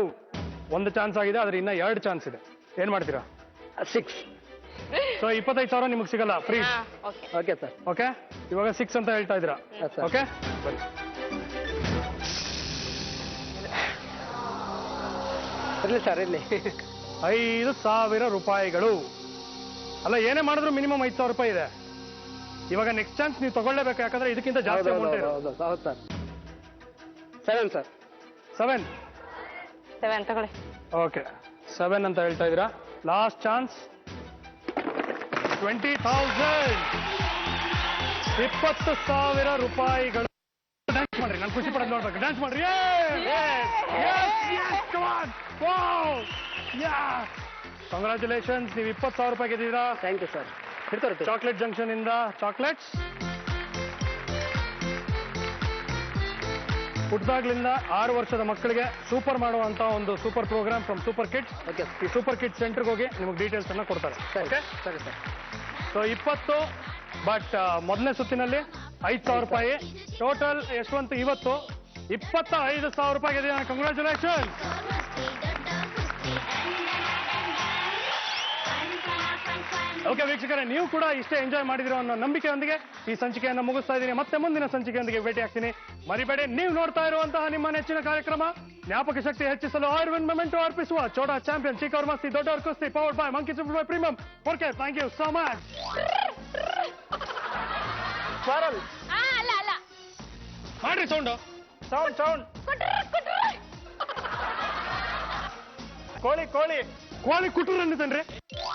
ಒಂದು ಚಾನ್ಸ್ ಆಗಿದೆ, ಆದ್ರೆ ಇನ್ನ 2 ಚಾನ್ಸ್ ಇದೆ. ಏನ್ ಮಾಡ್ತೀರಾ?
6.
ಸೊ 25,000 ನಿಮಗೆ ಸಿಗಲ್ಲ, ಫ್ರೀ.
Okay sir.
ಓಕೆ, ಇವಾಗ 6 ಅಂತ ಹೇಳ್ತಾ ಇದ್ದೀರಾ. ಓಕೆ,
ಇರ್ಲಿ ಸರ್, ಇರ್ಲಿ.
5,000 ರೂಪಾಯಿಗಳು. ಅಲ್ಲ, ಏನೇ ಮಾಡಿದ್ರು ಮಿನಿಮಮ್ 5,000 ರೂಪಾಯಿ ಇದೆ. ಇವಾಗ ನೆಕ್ಸ್ಟ್ ಚಾನ್ಸ್ ನೀವು ತಗೊಳ್ಳೇಬೇಕು, ಯಾಕಂದ್ರೆ ಇದಕ್ಕಿಂತ ಜಾಸ್ತಿ ಅಮೌಂಟ್ ಇದೆ.
ಹೌದು ಸರ್. 7 ಸರ್.
7 ತಗೊಳ್ಳಿ.
ಓಕೆ, 7 ಅಂತ ಹೇಳ್ತಾ ಇದ್ದೀರಾ. Last chance 20,000. 20,000 ರೂಪಾಯಿಗಳು. ಡ್ಯಾನ್ಸ್ ಮಾಡ್ರಿ, ನಾನು ಖುಷಿ ಪಡೋದು ನೋಡ್ಬೇಕು. ಡ್ಯಾನ್ಸ್ ಮಾಡ್ರಿ. ಕಂಗ್ರಾಚುಲೇಷನ್ಸ್, ನೀವು 20,000 ರೂಪಾಯಿ ಗೆದ್ದಿದ್ದೀರಾ.
Thank you sir.
Chocolate junction ಇಂದ ಚಾಕ್ಲೇಟ್ಸ್. ಹುಟ್ಟಿದಾಗ್ಲಿಂದ 6 ವರ್ಷದ ಮಕ್ಕಳಿಗೆ ಸೂಪರ್ ಮಾಡುವಂತ ಒಂದು super program from super kids. ಈ ಸೂಪರ್ ಕಿಡ್ಸ್ ಸೆಂಟರ್ಗೆ ಹೋಗಿ ನಿಮಗೆ ಡೀಟೇಲ್ಸ್ ಅನ್ನ ಕೊಡ್ತಾರೆ. ಓಕೆ,
ಸರಿ ಸರ್.
ಸೊ 20, ಬಟ್ ಮೊದಲನೇ ಸುತ್ತಿನಲ್ಲಿ 5,000 ರೂಪಾಯಿ ಟೋಟಲ್. ಯಶವಂತ್ ಇವತ್ತು 25,000 ರೂಪಾಯಿ ಗೆದ್ದಿದ್ದಾನೆ. ಕಂಗ್ರಾಚುಲೇಷನ್. ಓಕೆ ವೀಕ್ಷಕರೇ, ನೀವು ಕೂಡ ಇಷ್ಟೇ ಎಂಜಾಯ್ ಮಾಡಿದಿರೋ ಅನ್ನೋ ನಂಬಿಕೆಯೊಂದಿಗೆ ಈ ಸಂಚಿಕೆಯನ್ನು ಮುಗಿಸ್ತಾ ಇದ್ದೀನಿ. ಮತ್ತೆ ಮುಂದಿನ ಸಂಚಿಕೆಯೊಂದಿಗೆ ಭೇಟಿ ಆಗ್ತೀನಿ. ಮರಿಬೇಡಿ, ನೀವು ನೋಡ್ತಾ ಇರುವಂತಹ ನಿಮ್ಮ ನೆಚ್ಚಿನ ಕಾರ್ಯಕ್ರಮ ಜ್ಞಾಪಕ ಶಕ್ತಿ ಹೆಚ್ಚಿಸಲು ಆಯುರ್ವೇದ ಮೊಮೆಂಟೋ ಅರ್ಪಿಸುವ ಚೋಟಾ ಚಾಂಪಿಯನ್ ಚಿಕ್ಕವ್ರ ಮಸ್ತಿ ದೊಡ್ಡವ್ರ ಕುಸ್ತಿ powered by Monkey triple by premium. Okay, thank you so much. ಮಾಡ್ರಿ ಸೌಂಡ್. ಕೋಳಿ ಕುಟುರ್ ಅಂದಿದ್ದೇನ್ರಿ.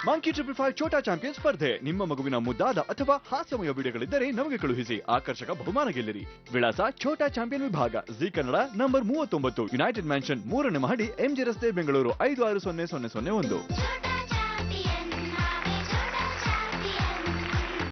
ಮಂಕಿ 555 ಚೋಟಾ ಚಾಂಪಿಯನ್ ಸ್ಪರ್ಧೆ. ನಿಮ್ಮ ಮಗುವಿನ ಮುದ್ದಾದ ಅಥವಾ ಹಾಸ್ಯಮಯ ವಿಡಿಯೋಗಳಿದ್ದರೆ ನಮಗೆ ಕಳುಹಿಸಿ. ಆಕರ್ಷಕ ಬಹುಮಾನ ಗೆಲ್ಲಿರಿ. ವಿಳಾಸ ಚೋಟಾ ಚಾಂಪಿಯನ್ ವಿಭಾಗ, G Kannada, number 39, United mansion, 3ನೇ ಮಹಡಿ, MG ರಸ್ತೆ, ಬೆಂಗಳೂರು 560001.